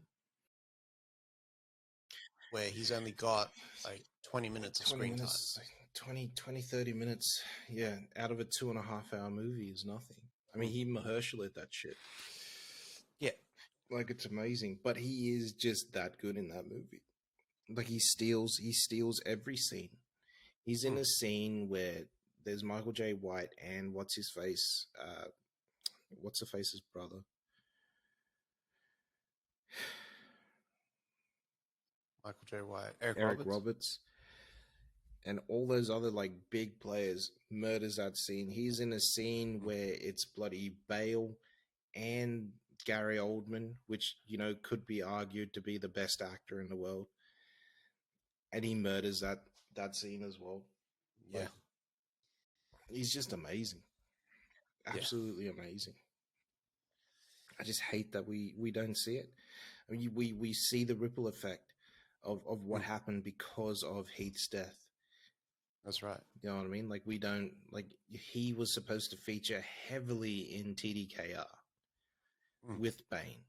where he's only got like 20 minutes of screen time. 20, 30 minutes, yeah, out of a 2.5 hour movie is nothing. I mean, he Mahershala that shit. Yeah. Like, it's amazing. But he is just that good in that movie. Like, he steals every scene. He's in a scene where there's Michael J. White and what's-his-face, what's-her-face's brother? Michael J. White. Eric Roberts. And all those other like big players murders that scene. He's in a scene where it's bloody Bale and Gary Oldman, which, you know, could be argued to be the best actor in the world. And he murders that scene as well. Yeah. Like, he's just amazing. Absolutely amazing. I just hate that we don't see it. I mean, we see the ripple effect of what happened because of Heath's death. That's right. You know what I mean? Like, we don't, like, he was supposed to feature heavily in TDKR with Bane.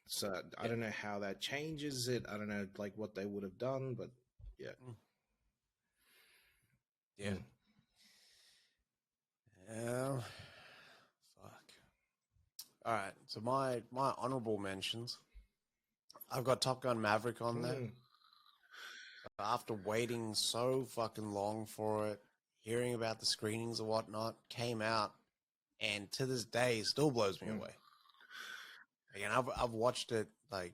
So I don't know how that changes it. I don't know, like, what they would have done, but yeah. Yeah. Yeah. Fuck. All right. So my honorable mentions. I've got Top Gun Maverick on there. After waiting so fucking long for it, hearing about the screenings and whatnot, came out, and to this day still blows me away. Again, I've watched it like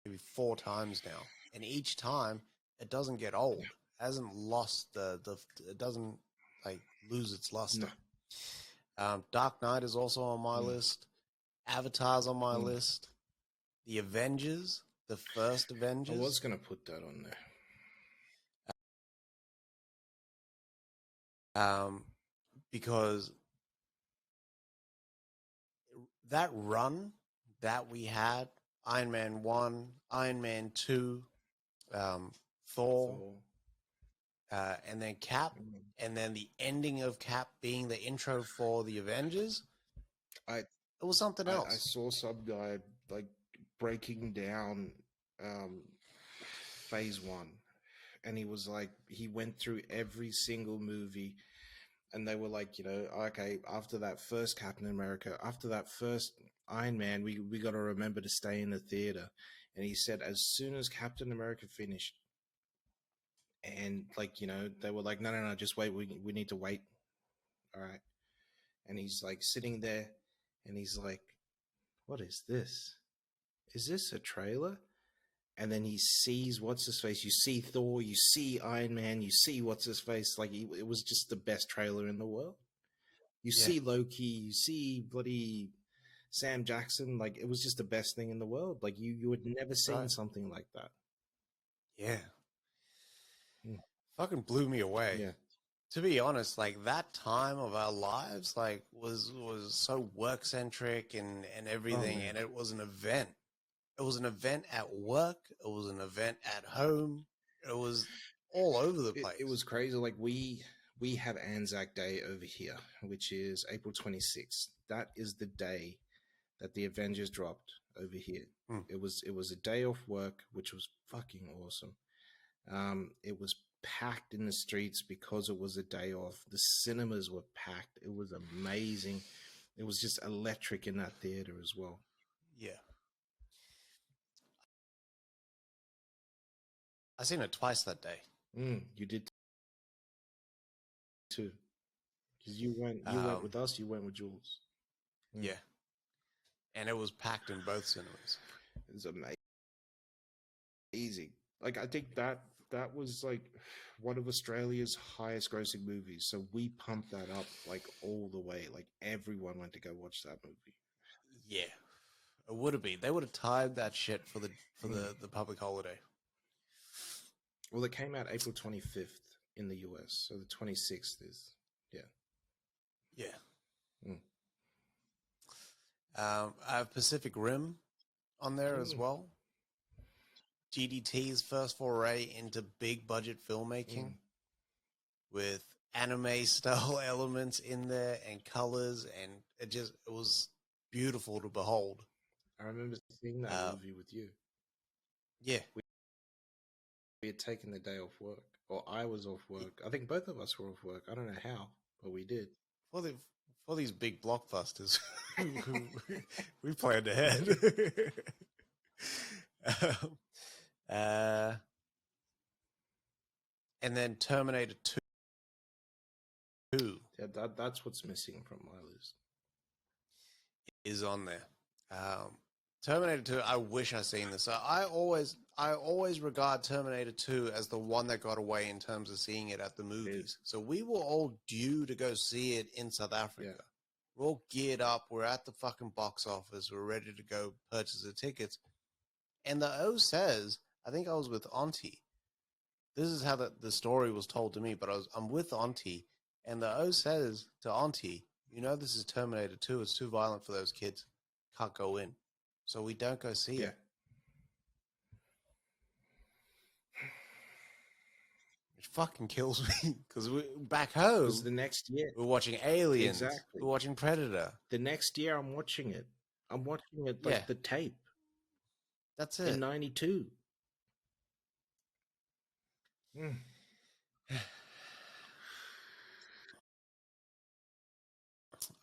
maybe 4 times now, and each time it doesn't get old. It hasn't lost it doesn't like lose its luster. Dark Knight is also on my list. Avatar's on my list. The Avengers, the first Avengers. I was going to put that on there. Because that run that we had, Iron Man 1, Iron Man 2, Thor, and then Cap, and then the ending of Cap being the intro for the Avengers, it was something else. I saw some guy like breaking down Phase 1, and he was like, he went through every single movie, and they were like, you know, okay, after that first Captain America, after that first Iron Man, we got to remember to stay in the theater. And he said, as soon as Captain America finished, and like, you know, they were like, no, just wait, we need to wait. All right. And he's like sitting there, and he's like, what is this? Is this a trailer? And then he sees what's-his-face. You see Thor, you see Iron Man, you see what's-his-face. Like, it was just the best trailer in the world. You see Loki, you see bloody Sam Jackson. Like, it was just the best thing in the world. Like, you had never seen something like that. Yeah. Fucking blew me away. Yeah. To be honest, like that time of our lives, like was so work centric and Oh everything, man, and it was an event. It was an event at work. It was an event at home. It was all over the it place. was crazy. Like we have Anzac Day over here, which is April 26th. That is the day that the Avengers dropped over here. Hmm. It was a day off work, which was fucking awesome. It was packed in the streets because it was a day off. The cinemas were packed. It was amazing. It was just electric in that theater as well. Yeah, I seen it twice that day. You did too, because you went Um, with us. You went with Jules. Mm. yeah, and it was packed in both cinemas. It was amazing. Like I think that was like one of Australia's highest grossing movies. So we pumped that up like all the way. Like everyone went to go watch that movie. Yeah, it would have been. They would have timed that shit for Mm. the public holiday. Well, it came out April 25th in the US, so the 26th is yeah. Yeah. Mm. I have Pacific Rim on there as Mm. well. GDT's first foray into big budget filmmaking Mm. with anime style elements in there and colors, and it was beautiful to behold. I remember seeing that Uh, movie with you. yeah, We had taken the day off work, or I was off work. I think both of us were off work. I don't know how, but we did. for the for these big blockbusters, we planned ahead. um, uh, and then Terminator 2 Yeah, that's what's missing from my list. is on there. Terminator 2, I wish I seen this. I always regard Terminator 2 as the one that got away in terms of seeing it at the movies. So we were all due to go see it in South Africa. Yeah. We're all geared up. We're at the fucking box office. We're ready to go purchase the tickets. And the O says, I think I was with Auntie. This is how the story was told to me, but I'm with Auntie, and the O says to Auntie, this is Terminator 2. It's too violent for those kids. Can't go in. So we don't go see Yeah. it. Which fucking kills me because we back home. Because the next year, we're watching Aliens. Exactly. We're watching Predator. the next year I'm watching it. I'm watching it Yeah. like the tape That's in it. '92.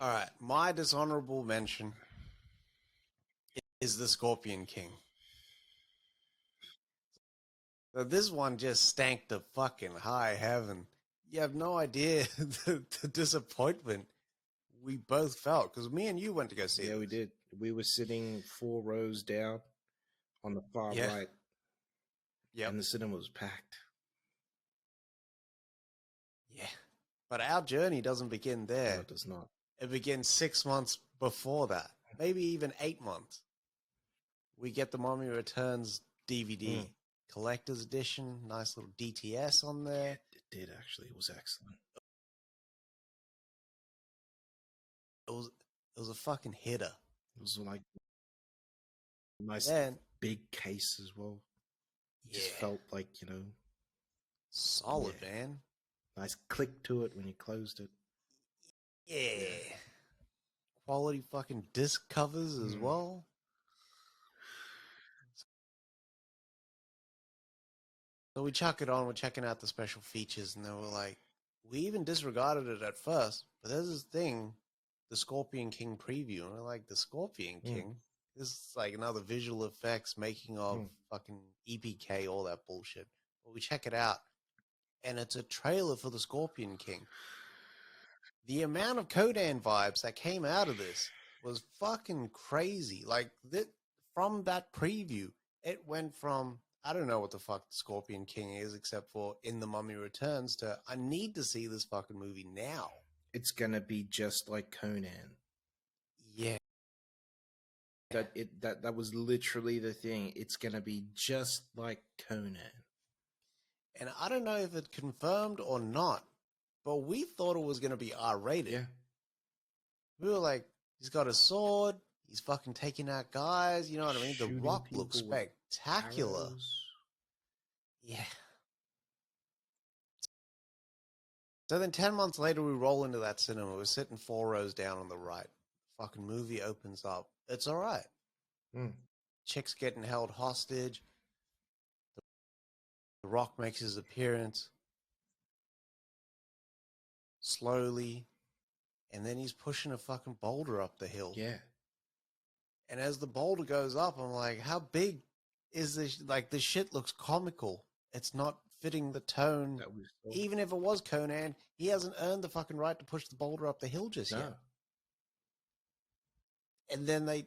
All right. My dishonorable mention is the Scorpion King. So this one just stank to fucking high heaven. You have no idea the disappointment we both felt because me and you went to go see it. Yeah, we did. We were sitting 4 rows down on the far Yeah. right, Yep. and the cinema was packed. Yeah. But our journey doesn't begin there. No, it does not. It begins 6 months before that, maybe even 8 months. We get the Mommy Returns DVD, collector's edition, nice little DTS on there. It did actually. It was excellent. It was a fucking hitter. It was like a nice Then, big case as well. It just yeah, felt like, solid, Yeah. man. nice click to it when you closed it. Yeah. Quality fucking disc covers as well. So we chuck it on, we're checking out the special features, and then we're like, we even disregarded it at first, but there's this thing, the Scorpion King preview, and we're like, the Scorpion King? This is like another visual effects making of fucking EPK, all that bullshit. But we check it out, and it's a trailer for the Scorpion King. The amount of Codan vibes that came out of this was fucking crazy. Like, from that preview, it went from, I don't know what the fuck Scorpion King is, except for In the Mummy Returns, to I need to see this fucking movie now. It's gonna be just like Conan. Yeah. That was literally the thing. It's gonna be just like Conan. And I don't know if it's confirmed or not, but we thought it was going to be R-rated. Yeah. We were like, he's got a sword. He's fucking taking out guys. You know what I mean? The Shooting Rock people looks with spectacular. arrows. Yeah. So then 10 months later, we roll into that cinema. We're sitting 4 rows down on the right. Fucking movie opens up. It's all right. Chick's getting held hostage. The Rock makes his appearance slowly. And then he's pushing a fucking boulder up the hill. Yeah. And as the boulder goes up, I'm like, how big is this? Like, this shit looks comical. It's not fitting the tone. That was so... Even if it was Conan, he hasn't earned the fucking right to push the boulder up the hill just yet. And then he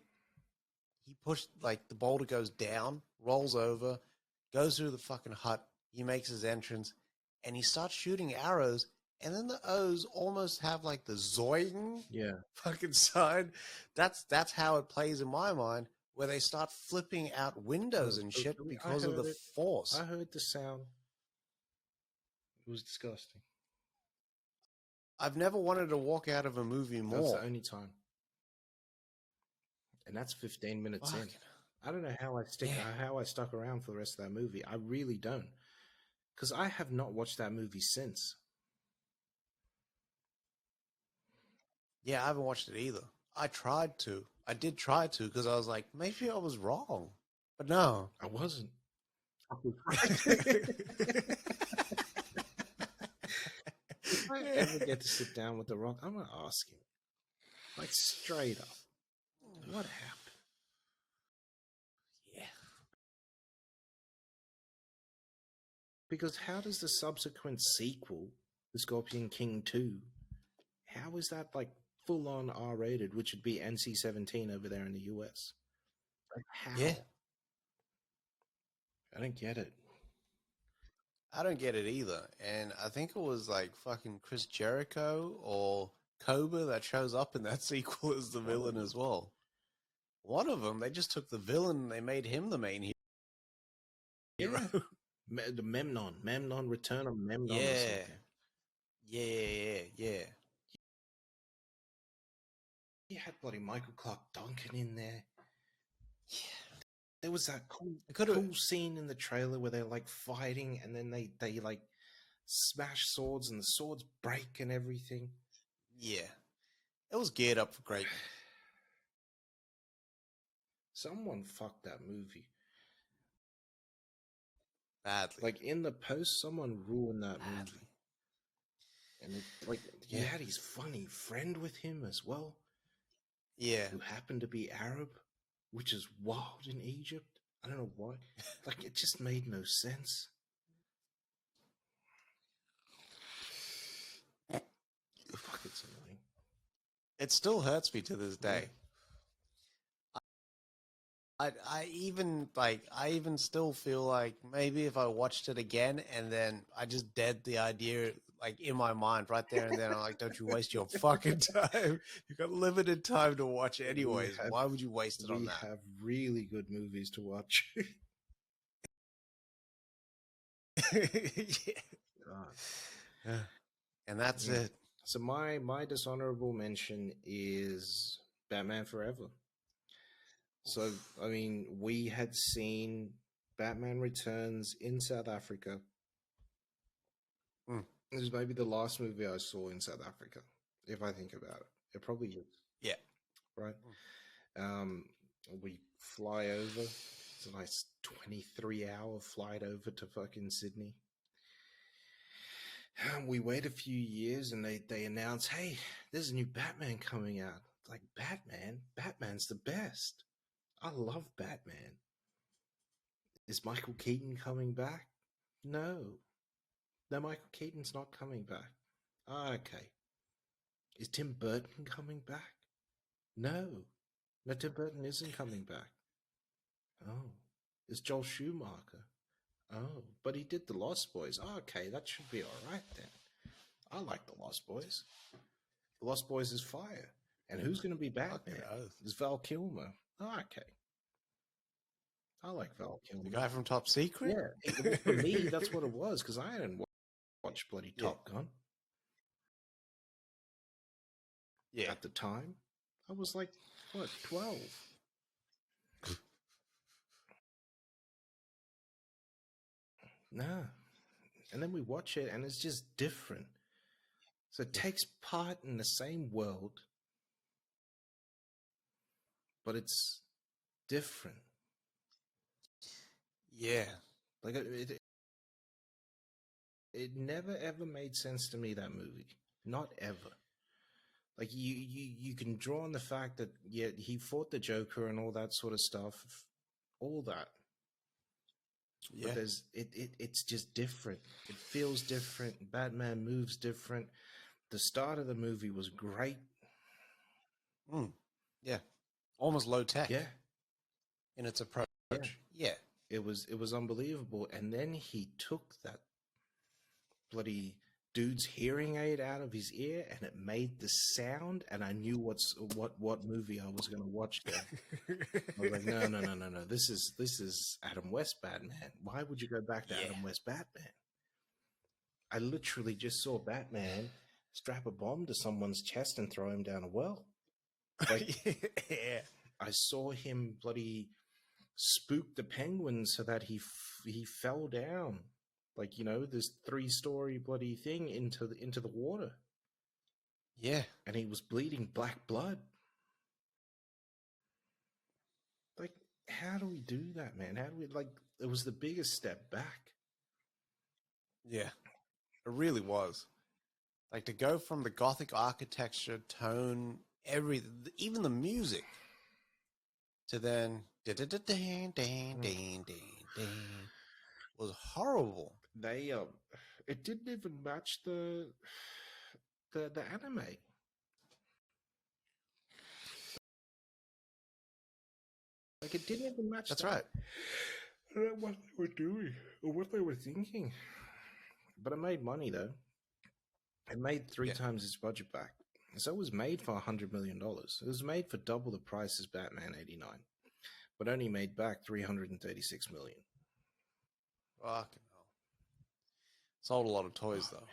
pushed, like, the boulder goes down, rolls over, goes through the fucking hut. He makes his entrance, and he starts shooting arrows. And then the O's almost have like the zoing fucking sign. That's how it plays in my mind, where they start flipping out windows and shit because of the force. I heard the sound. It was disgusting. I've never wanted to walk out of a movie more. That's the only time. And that's 15 minutes in. I don't know how I stuck around for the rest of that movie. I really don't. Because I have not watched that movie since. Yeah, I haven't watched it either. I tried to. I did try to because I was like, maybe I was wrong. But no. I wasn't. If I ever get to sit down with The Rock, I'm going to ask him. Like, straight up. What happened? Yeah. Because how does the subsequent sequel, The Scorpion King 2, how is that like full-on R-rated, which would be NC-17 over there in the US? Like, how? Yeah. I don't get it. I don't get it either. And I think it was like fucking Chris Jericho or Cobra that shows up in that sequel as the villain as well. One of them, they just took the villain and they made him the main hero. Yeah. The Memnon, Return of Memnon or something. Yeah. You had bloody Michael Clark Duncan in there. Yeah. There was that cool scene in the trailer where they're like fighting and then they like smash swords and the swords break and everything. Yeah. It was geared up for great. Someone fucked that movie. Badly. Like in the post, someone ruined that movie. And he had his funny friend with him as well. Yeah. Who happened to be Arab, which is wild in Egypt. I don't know why. Like, it just made no sense. Fuck, it's annoying. It still hurts me to this day. I even still feel like maybe if I watched it again and then I just dead the idea like in my mind right there and then I'm like, don't you waste your fucking time. You've got limited time to watch it anyways. Why would you waste it on that? We have really good movies to watch. Yeah. And that's it. So my dishonorable mention is Batman Forever. So, I mean, we had seen Batman Returns in South Africa. This is maybe the last movie I saw in South Africa, if I think about it. It probably is. Yeah. Right? We fly over. It's a nice 23-hour flight over to fucking Sydney. We wait a few years and they announce, hey, there's a new Batman coming out. It's like, Batman? Batman's the best. I love Batman. Is Michael Keaton coming back? No. No, Michael Keaton's not coming back. Okay. Is Tim Burton coming back? No. No, Tim Burton isn't coming back. Oh. Is Joel Schumacher? Oh. But he did The Lost Boys. Okay, that should be alright then. I like The Lost Boys. The Lost Boys is fire. And who's going to be Batman? Is Val Kilmer. Okay. I like Val Kilmer. The guy from Top Secret? Yeah. For me, that's what it was, because I hadn't watched bloody Top Gun. Yeah. at the time. I was like, what, 12? Nah. And then we watch it and it's just different. So it takes part in the same world, but it's different. Yeah. Like it never ever made sense to me, that movie. Not ever. Like you can draw on the fact that he fought the Joker and all that sort of stuff, all that. Yeah. But it's just different. It feels different. Batman moves different. The start of the movie was great. Yeah. Almost low tech Yeah, in its approach. yeah. Yeah. It was unbelievable. And then he took that bloody dude's hearing aid out of his ear and it made the sound, and I knew what movie I was going to watch there. I was like, no. This is Adam West Batman. Why would you go back to Adam West Batman? I literally just saw Batman strap a bomb to someone's chest and throw him down a well. Like, Yeah. I saw him bloody spook the penguin so that he fell down, like, this 3-story bloody thing into the water. Yeah. And he was bleeding black blood. Like, how do we do that, man? How do we, like, it was the biggest step back. Yeah. It really was. Like, to go from the gothic architecture, tone, even the music, to then was horrible. They it didn't even match the anime. Like, it didn't even match. That's that. right. I don't know what they were doing or what they were thinking. But it made money, though. It made three times its budget back. So it was made for $100 million. It was made for double the price as Batman 89, but only made back $336 million. Fucking hell. Sold a lot of toys, though.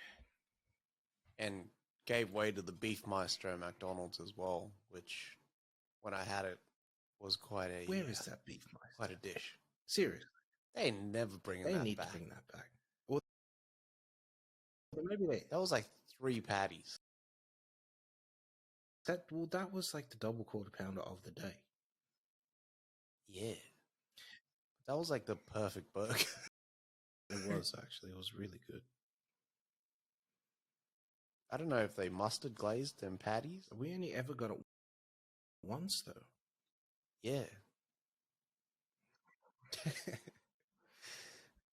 And gave way to the Beef Maestro McDonald's as well, which, when I had it, was quite a... Where is that Beef Maestro? Quite a dish. Seriously. They never bring that back. They need to bring that back. Or maybe that was like 3 patties. That was like the double quarter pounder of the day. Yeah. That was like the perfect burger. It was, actually. It was really good. I don't know if they mustard glazed them patties. We only ever got it once, though. Yeah.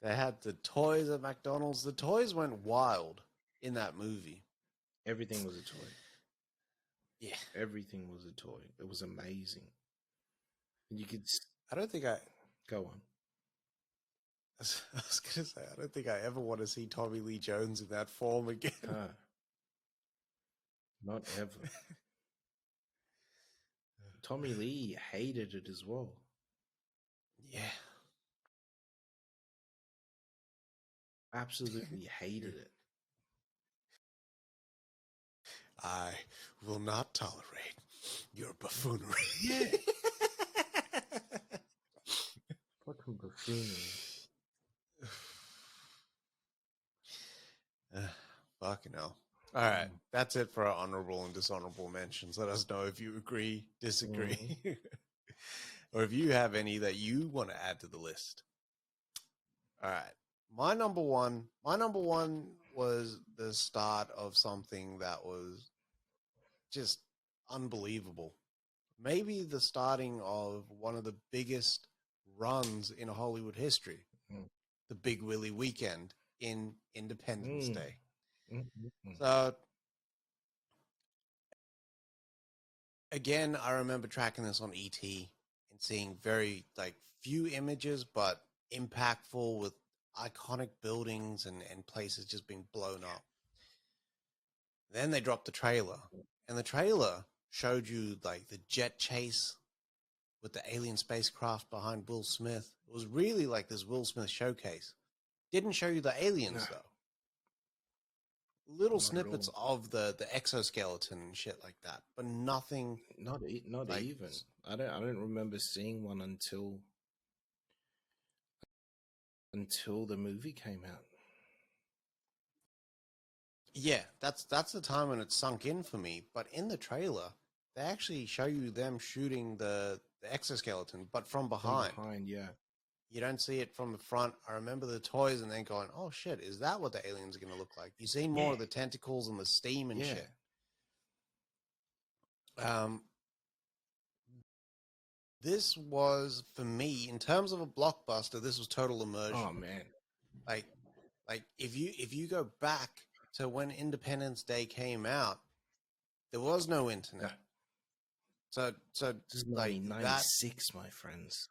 They had the toys at McDonald's. The toys went wild in that movie. Everything was a toy. Yeah. Everything was a toy. It was amazing. You could... I don't think I... Go on. I was going to say, I don't think I ever want to see Tommy Lee Jones in that form again. Not ever. Tommy Lee hated it as well. Yeah. Absolutely hated it. I will not tolerate your buffoonery. Yeah. Fucking buffoonery. Fucking hell. All right. That's it for our honorable and dishonorable mentions. Let us know if you agree, disagree, or if you have any that you want to add to the list. All right. My number one was the start of something that was just unbelievable. Maybe the starting of one of the biggest runs in Hollywood history, the Big Willie Weekend in Independence Day. So, again, I remember tracking this on ET and seeing very, few images, but impactful with iconic buildings and places just being blown up. Then they dropped the trailer, and the trailer showed you, the jet chase with the alien spacecraft behind Will Smith. It was really like this Will Smith showcase. Didn't show you the aliens, though. little Not at snippets all. of the exoskeleton and shit like that, but nothing Not like even. I don't remember seeing one until the movie came out. yeah. That's the time when it sunk in for me. But in the trailer, they actually show you them shooting the exoskeleton, but from From behind. behind, yeah. You don't see it from the front. I remember the toys and then going, "Oh shit, is that what the aliens are going to look like?" You see more Yeah. of the tentacles and the steam and Yeah. shit. Um, this was for me in terms of a blockbuster. This was total immersion. Oh man. Like, like if you go back to when Independence Day came out, there was no internet. Yeah. So This is like that, 1996, my friends.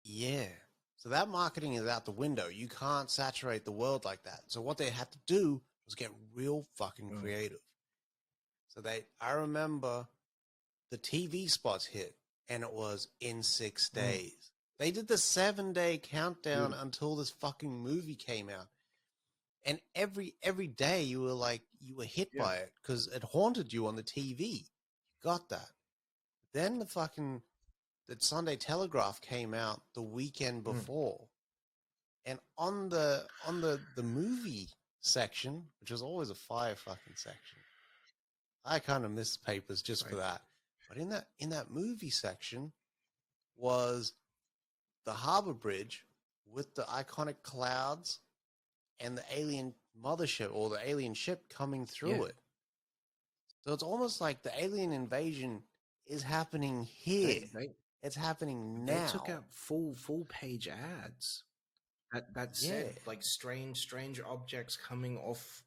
yeah. So that marketing is out the window. You can't saturate the world like that. So what they had to do was get real fucking Mm. creative. So I remember the TV spots hit, and it was in 6 days. They did the 7-day countdown Dude. until this fucking movie came out, and every day you were hit Yeah. by it because it haunted you on the TV. You got that. Then the Sunday Telegraph came out the weekend Mm. before, and on the movie section, which was always a fire fucking section, I kind of miss papers just for Right. that. But in that movie section was the harbor bridge with the iconic clouds and the alien mothership or the alien ship coming through Yeah. it. So it's almost like the alien invasion is happening here. They It's happening they took now. out full page ads that Yeah. said like strange objects coming off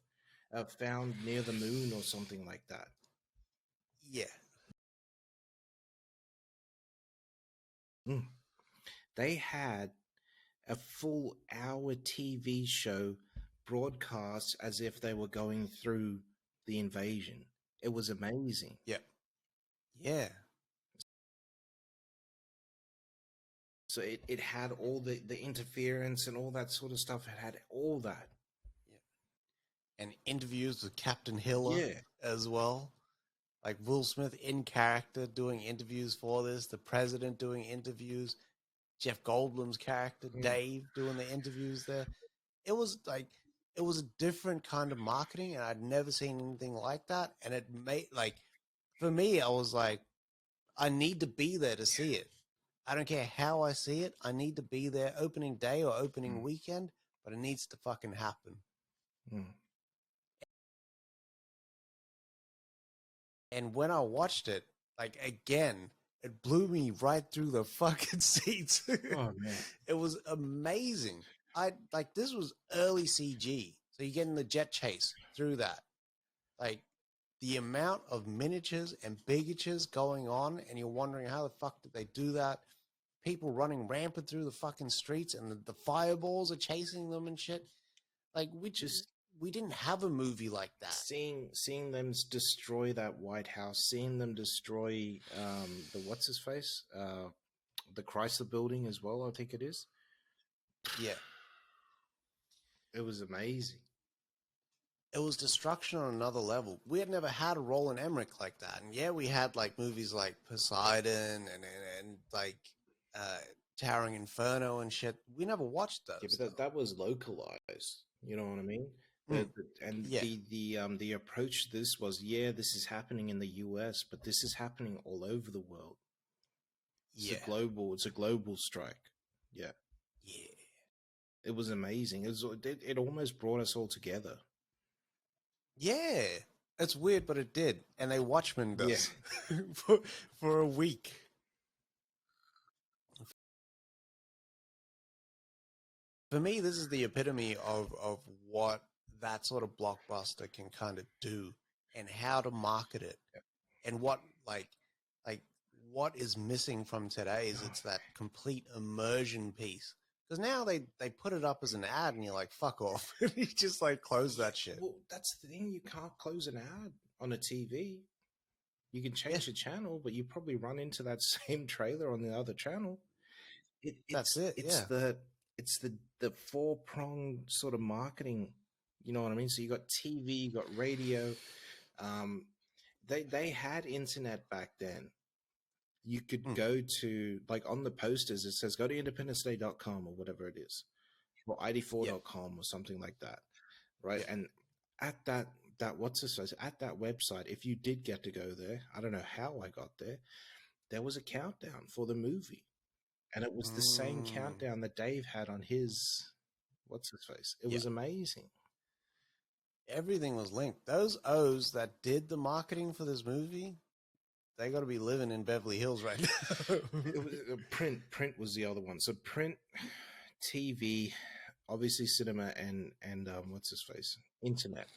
found near the moon or something like that. Yeah. Mm. They had a full hour TV show broadcast as if they were going through the invasion. It was amazing. Yeah. Yeah. So it had all the interference and all that sort of stuff. It had all that. And interviews with Captain Hiller Yeah. as well. Like Will Smith in character doing interviews for this, the president doing interviews, Jeff Goldblum's character, Mm. Dave, doing the interviews there. It was a different kind of marketing, and I'd never seen anything like that. And it made for me, I was like, I need to be there to see it. I don't care how I see it. I need to be there opening day or opening Mm. weekend, but it needs to fucking happen. Mm. And when I watched it, again, it blew me right through the fucking seats. Oh man. It was amazing. This was early CG. So you're getting the jet chase through that. Like the amount of miniatures and bigatures going on, and you're wondering how the fuck did they do that? People running rampant through the fucking streets, and the fireballs are chasing them and shit. Like we didn't have a movie like that. Seeing them destroy that White House, seeing them destroy the what's his face, the Chrysler Building as well. I think it is. Yeah. It was amazing. It was destruction on another level. We had never had a Roland Emmerich like that. And yeah, we had movies like Poseidon and Towering Inferno and shit. We never watched those. Yeah, but that was localized. You know what I mean? And yeah. the approach to this was, yeah, this is happening in the US, but this is happening all over the world. It's a global strike. Yeah. Yeah. It was amazing. It almost brought us all together. Yeah. It's weird, but it did. And they Watchmen'd us for a week. For me, this is the epitome of what that sort of blockbuster can kind of do and how to market it. And what what is missing from today is it's that complete immersion piece. Because now they put it up as an ad and you're like, fuck off. You just close that shit. Well, that's the thing. You can't close an ad on a TV. You can change the channel, but you probably run into that same trailer on the other channel. That's it. It's the four-pronged sort of marketing You know what I mean? So you got TV, you got radio. Um, they had internet back then. You could go to, like, on the posters, it says go to independenceday.com or whatever it is, or Yep. id4.com or something like that, right? Yep. And at at that website, if you did get to go there, I don't know how I got there was a countdown for the movie, and it was the same Mm. countdown that Dave had on his what's his face. It Yeah. was amazing. Everything was linked. Those O's that did the marketing for this movie, they got to be living in Beverly Hills right now. It was, print was the other one. So print, TV, obviously cinema, and what's his face, internet.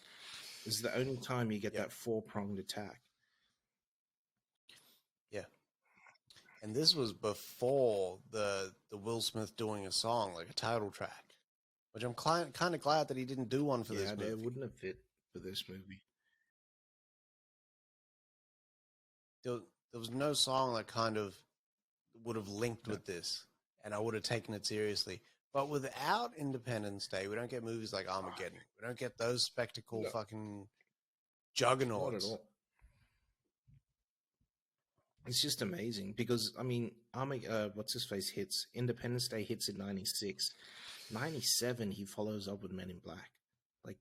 This is the only time you get Yep. that four-pronged attack. Yeah. And this was before the Will Smith doing a song, like a title track, which I'm kind of glad that he didn't do one for this movie. It wouldn't have fit for this movie. There was no song that kind of would have linked with this, and I would have taken it seriously. But without Independence Day, we don't get movies like Armageddon. We don't get those spectacle fucking juggernauts. Not at all. It's just amazing because, I mean, what's his face hits Independence Day hits in 96. 97 he follows up with Men in Black. Like,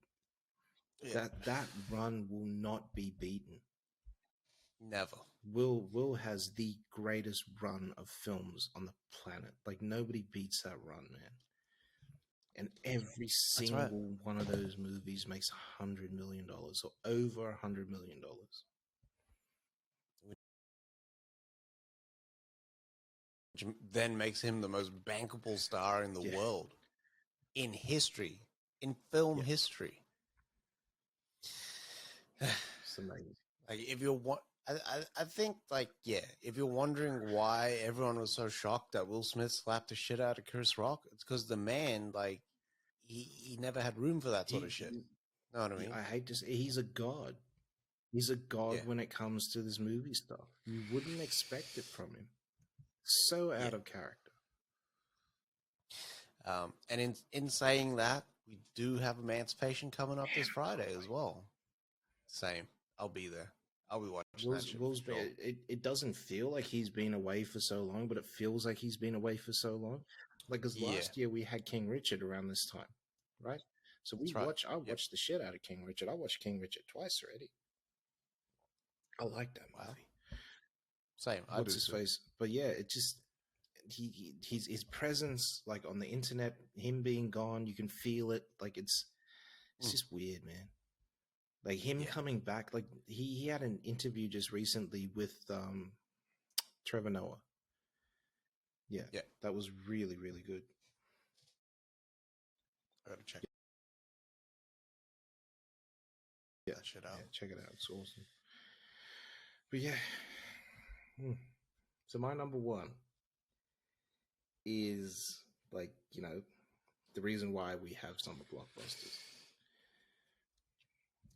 that run will not be beaten. Never. Will has the greatest run of films on the planet. Like, nobody beats that run, man. And every single one of those movies makes $100 million or over $100 million. Which then makes him the most bankable star in the world, in history, in film history. It's amazing. Like, if you're I think, like, if you're wondering why everyone was so shocked that Will Smith slapped the shit out of Chris Rock, it's because the man, like, he never had room for that sort of shit. Know what I mean? I hate to say, he's a god. He's a god when it comes to this movie stuff. You wouldn't expect it from him. So out of character. And in saying that, we do have Emancipation coming up this Friday as well. Same. I'll be there. I'll be watching that shit. Will's it doesn't feel like he's been away for so long, but it feels like he's been away for so long. Like, because last year we had King Richard around this time, right? So I watched the shit out of King Richard. I watched King Richard twice already. I like that movie. Same. What's his face? But yeah, it just his presence, like, on the internet, him being gone, you can feel it. Like, it's just weird, man. Like, him coming back, like, he had an interview just recently with Trevor Noah. Yeah. That was really, really good. I gotta check that shit out. Yeah, check it out. It's awesome. But yeah. So my number one is, like, you know, the reason why we have Summer Blockbusters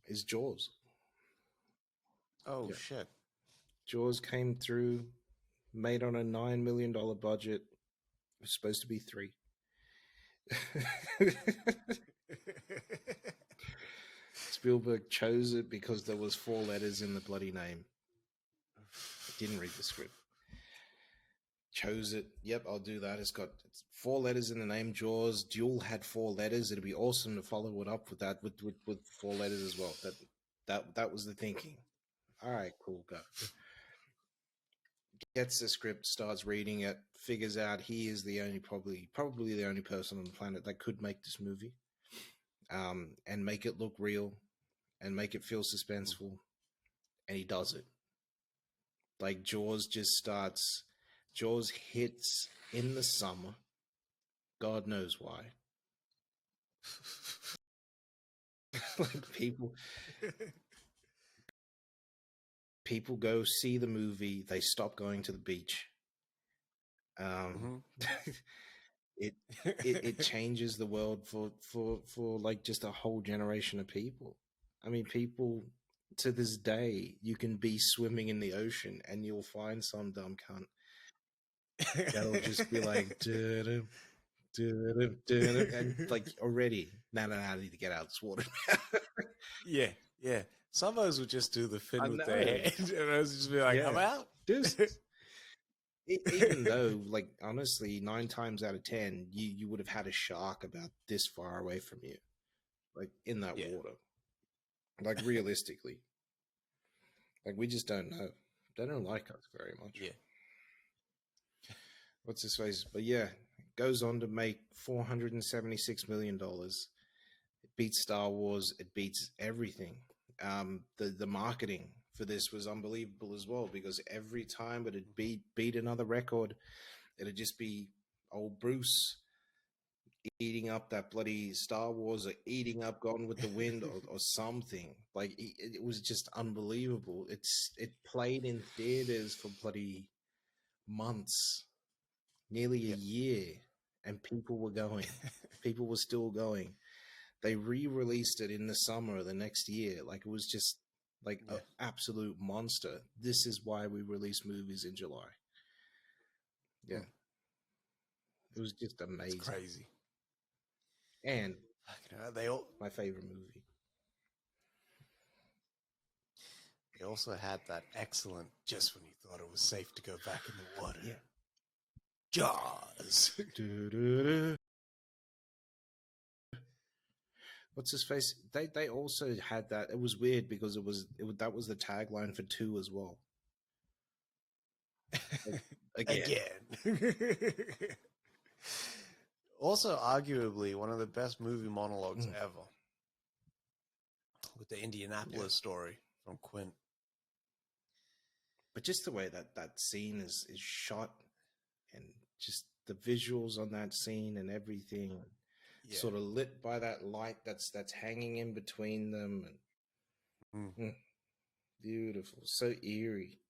is Jaws. Oh, shit. Jaws came through, made on a $9 million budget. It was supposed to be $3 million. Spielberg chose it because there was 4 letters in the bloody name. Didn't read the script. Chose it. Yep, I'll do that. It's 4 letters in the name. Jaws. Duel had 4 letters. It'd be awesome to follow it up with that with 4 letters as well. That was the thinking. All right, cool, go. Gets the script, starts reading it, figures out he is the only probably the only person on the planet that could make this movie, and make it look real, and make it feel suspenseful, and he does it. Like, Jaws hits in the summer. God knows why. Like, people go see the movie. They stop going to the beach. It changes the world for like just a whole generation of people. I mean, people to this day, you can be swimming in the ocean and you'll find some dumb cunt that'll just be like, And like already, no, I need to get out of this water. Yeah, yeah. Some of us would just do the I fin with their know. hand, and I was just be like, Yeah. "I'm out." Just even though, like, honestly, 9 times out of 10, you would have had a shark about this far away from you, like in that Yeah. water. Like realistically, like we just don't know. They don't like us very much. Yeah. What's his face? But yeah, it goes on to make $476 million. It beats Star Wars. It beats everything. The marketing for this was unbelievable as well, because every time it'd beat another record, it'd just be old Bruce eating up that bloody Star Wars, or eating up Gone with the Wind, or something. Like it was just unbelievable. It played in theaters for bloody months, nearly a year, and people were going. People were still going. They re-released it in the summer of the next year. Like it was just like an absolute monster. This is why we release movies in July. Yeah. It was just amazing. It's crazy. And they all my favorite movie. They also had that excellent just when you thought it was safe to go back in the water. Yeah. Jaws. What's his face? They also had that. It was weird because that was the tagline for 2 as well. Again. Also, arguably one of the best movie monologues ever, with the Indianapolis story from Quint. But just the way that scene is shot, and just the visuals on that scene and everything, sort of lit by that light that's hanging in between them, and beautiful, so eerie.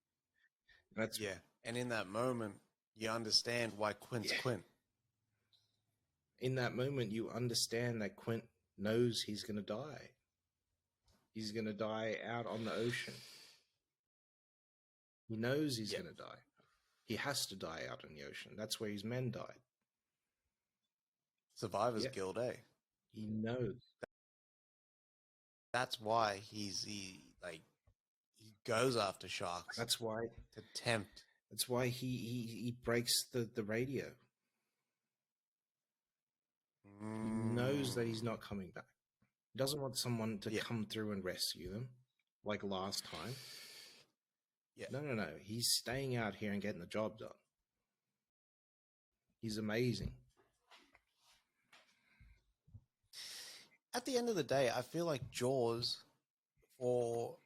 That's and in that moment, you understand why Quint's Quint. In that moment, you understand that Quint knows he's going to die. He's going to die out on the ocean. He knows he's going to die. He has to die out in the ocean. That's where his men died. Survivor's Guild, eh? He knows. That's why he goes after sharks. That's why to tempt. That's why he breaks the radio. He knows that he's not coming back. He doesn't want someone to come through and rescue them, like last time. No. He's staying out here and getting the job done. He's amazing. At the end of the day, I feel like Jaws, for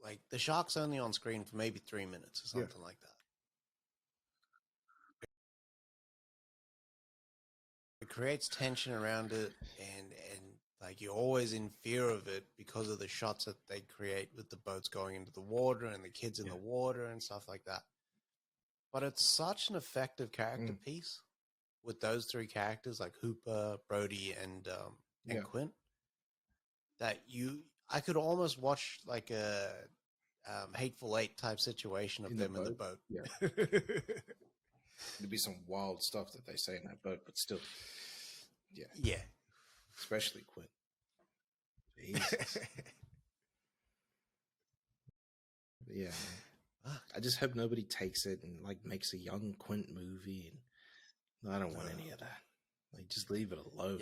like the shark's only on screen for maybe 3 minutes or something like that. It creates tension around it, and like you're always in fear of it because of the shots that they create with the boats going into the water and the kids in the water and stuff like that. But it's such an effective character piece with those 3 characters, like Hooper, Brody, and Quint, that I could almost watch like a Hateful Eight type situation of them in the boat. Yeah. There'd be some wild stuff that they say in that boat, but still. Yeah. Especially Quint. Jesus. Yeah. I just hope nobody takes it and like makes a young Quint movie, and I don't want any of that. Like, just leave it alone.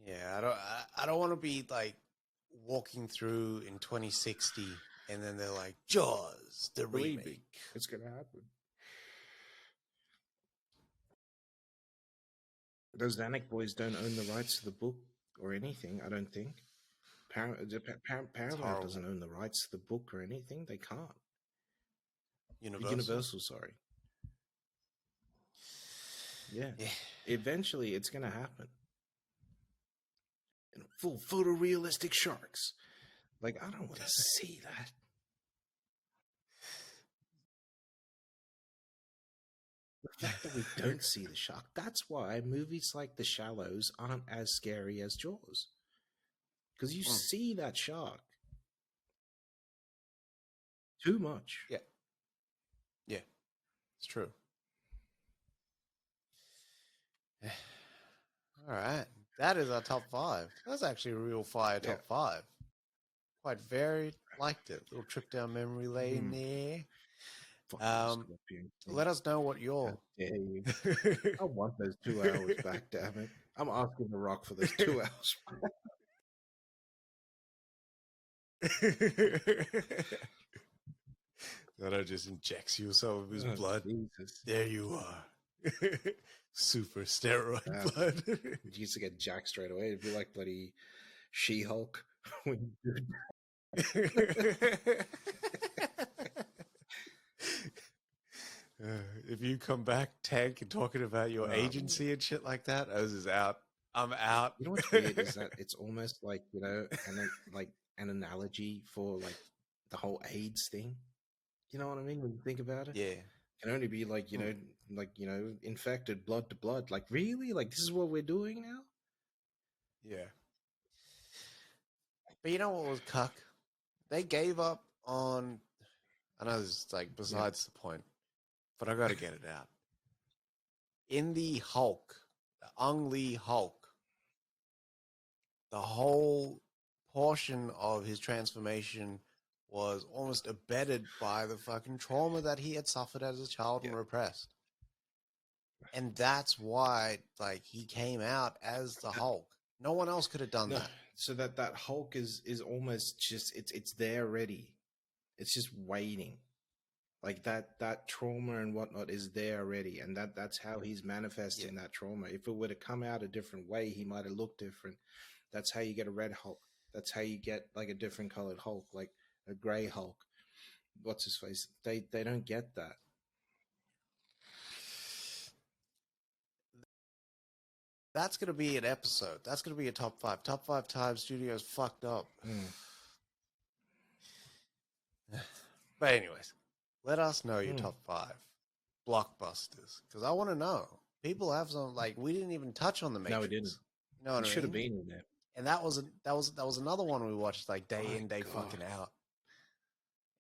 Yeah, I don't want to be like walking through in 2060 and then they're like, Jaws, the remake. It's gonna happen. Those Zanuck boys don't own the rights to the book or anything, I don't think. Paramount doesn't own the rights to the book or anything. They can't. Universal, sorry. Yeah. Eventually, it's going to happen. And full photorealistic sharks. Like, I don't want to see that. The fact that we don't see the shark, that's why movies like The Shallows aren't as scary as Jaws. Because you see that shark too much. Yeah, it's true. All right. That is our top 5. That's actually a real fire Yeah. top 5. Quite varied. Liked it. Little trip down memory lane there. Fucking Scorpion King. Let us know what How your. dare you? I want those 2 hours back, damn it. I'm asking The Rock for those 2 hours back. That just injects you with some of his Oh, blood. Jesus. There you are. Super steroid Yeah. blood. You used to get jacked straight away. It'd be like bloody She-Hulk. When you If you come back, Tank, and talking about your agency and shit like that, Oz is out. I'm out. You know what's weird is that it's almost like, you know, like an analogy for like the whole AIDS thing. You know what I mean? When you think about it, Yeah. it can only be like, you know, infected blood to blood. Like, really? Like, this is what we're doing now? Yeah. But you know what was cuck? They gave up on. I know this is like besides the point, but I got to get it out. In the Hulk, the Ang Lee Hulk, the whole portion of his transformation was almost abetted by the fucking trauma that he had suffered as a child and repressed. And that's why, like, he came out as the Hulk. No one else could have done that. So that Hulk is almost just it's there ready. It's just waiting. Like that trauma and whatnot is there already, and that's how he's manifesting that trauma. If it were to come out a different way, he might have looked different. That's how you get a red Hulk. That's how you get like a different colored Hulk, like a gray Hulk. What's his face? They don't get that. That's going to be an episode. That's going to be a top 5. Top 5 times studios fucked up. But anyways, let us know your top 5 blockbusters, because I want to know. People have some, like, we didn't even touch on the Matrix. No, we didn't. You know what I mean? Should have been in there. And that was another one we watched like day in, day fucking out.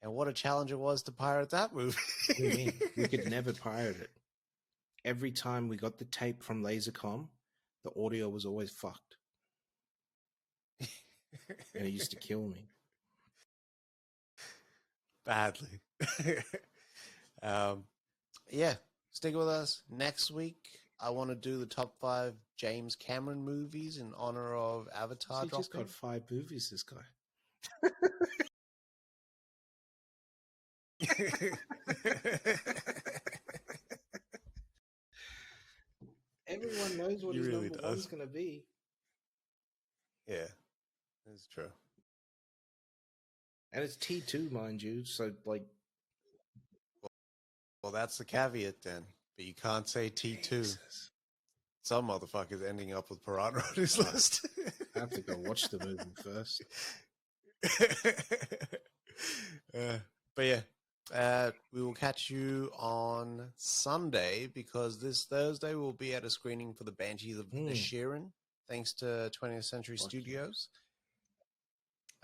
And what a challenge it was to pirate that movie. What do you mean? We could never pirate it. Every time we got the tape from Lasercom, the audio was always fucked. And it used to kill me. Badly. Yeah, stick with us. Next week, I want to do the top 5 James Cameron movies in honor of Avatar. He just got 5 movies, this guy. Everyone knows what his really number one's going to be. Yeah, that's true. And it's T2, mind you. So, like... Well, that's the caveat then. But you can't say T2. Jesus. Some motherfucker's ending up with Piranha on his list. I have to go watch the movie first. But yeah, we will catch you on Sunday, because this Thursday we'll be at a screening for the Banshees of Inisherin, thanks to 20th Century Studios.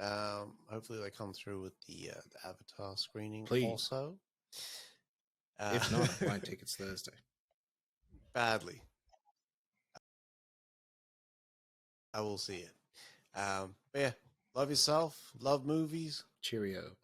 Hopefully they come through with the Avatar screening also. If not, I'm buying tickets Thursday. Badly. I will see it. But yeah, love yourself, love movies. Cheerio.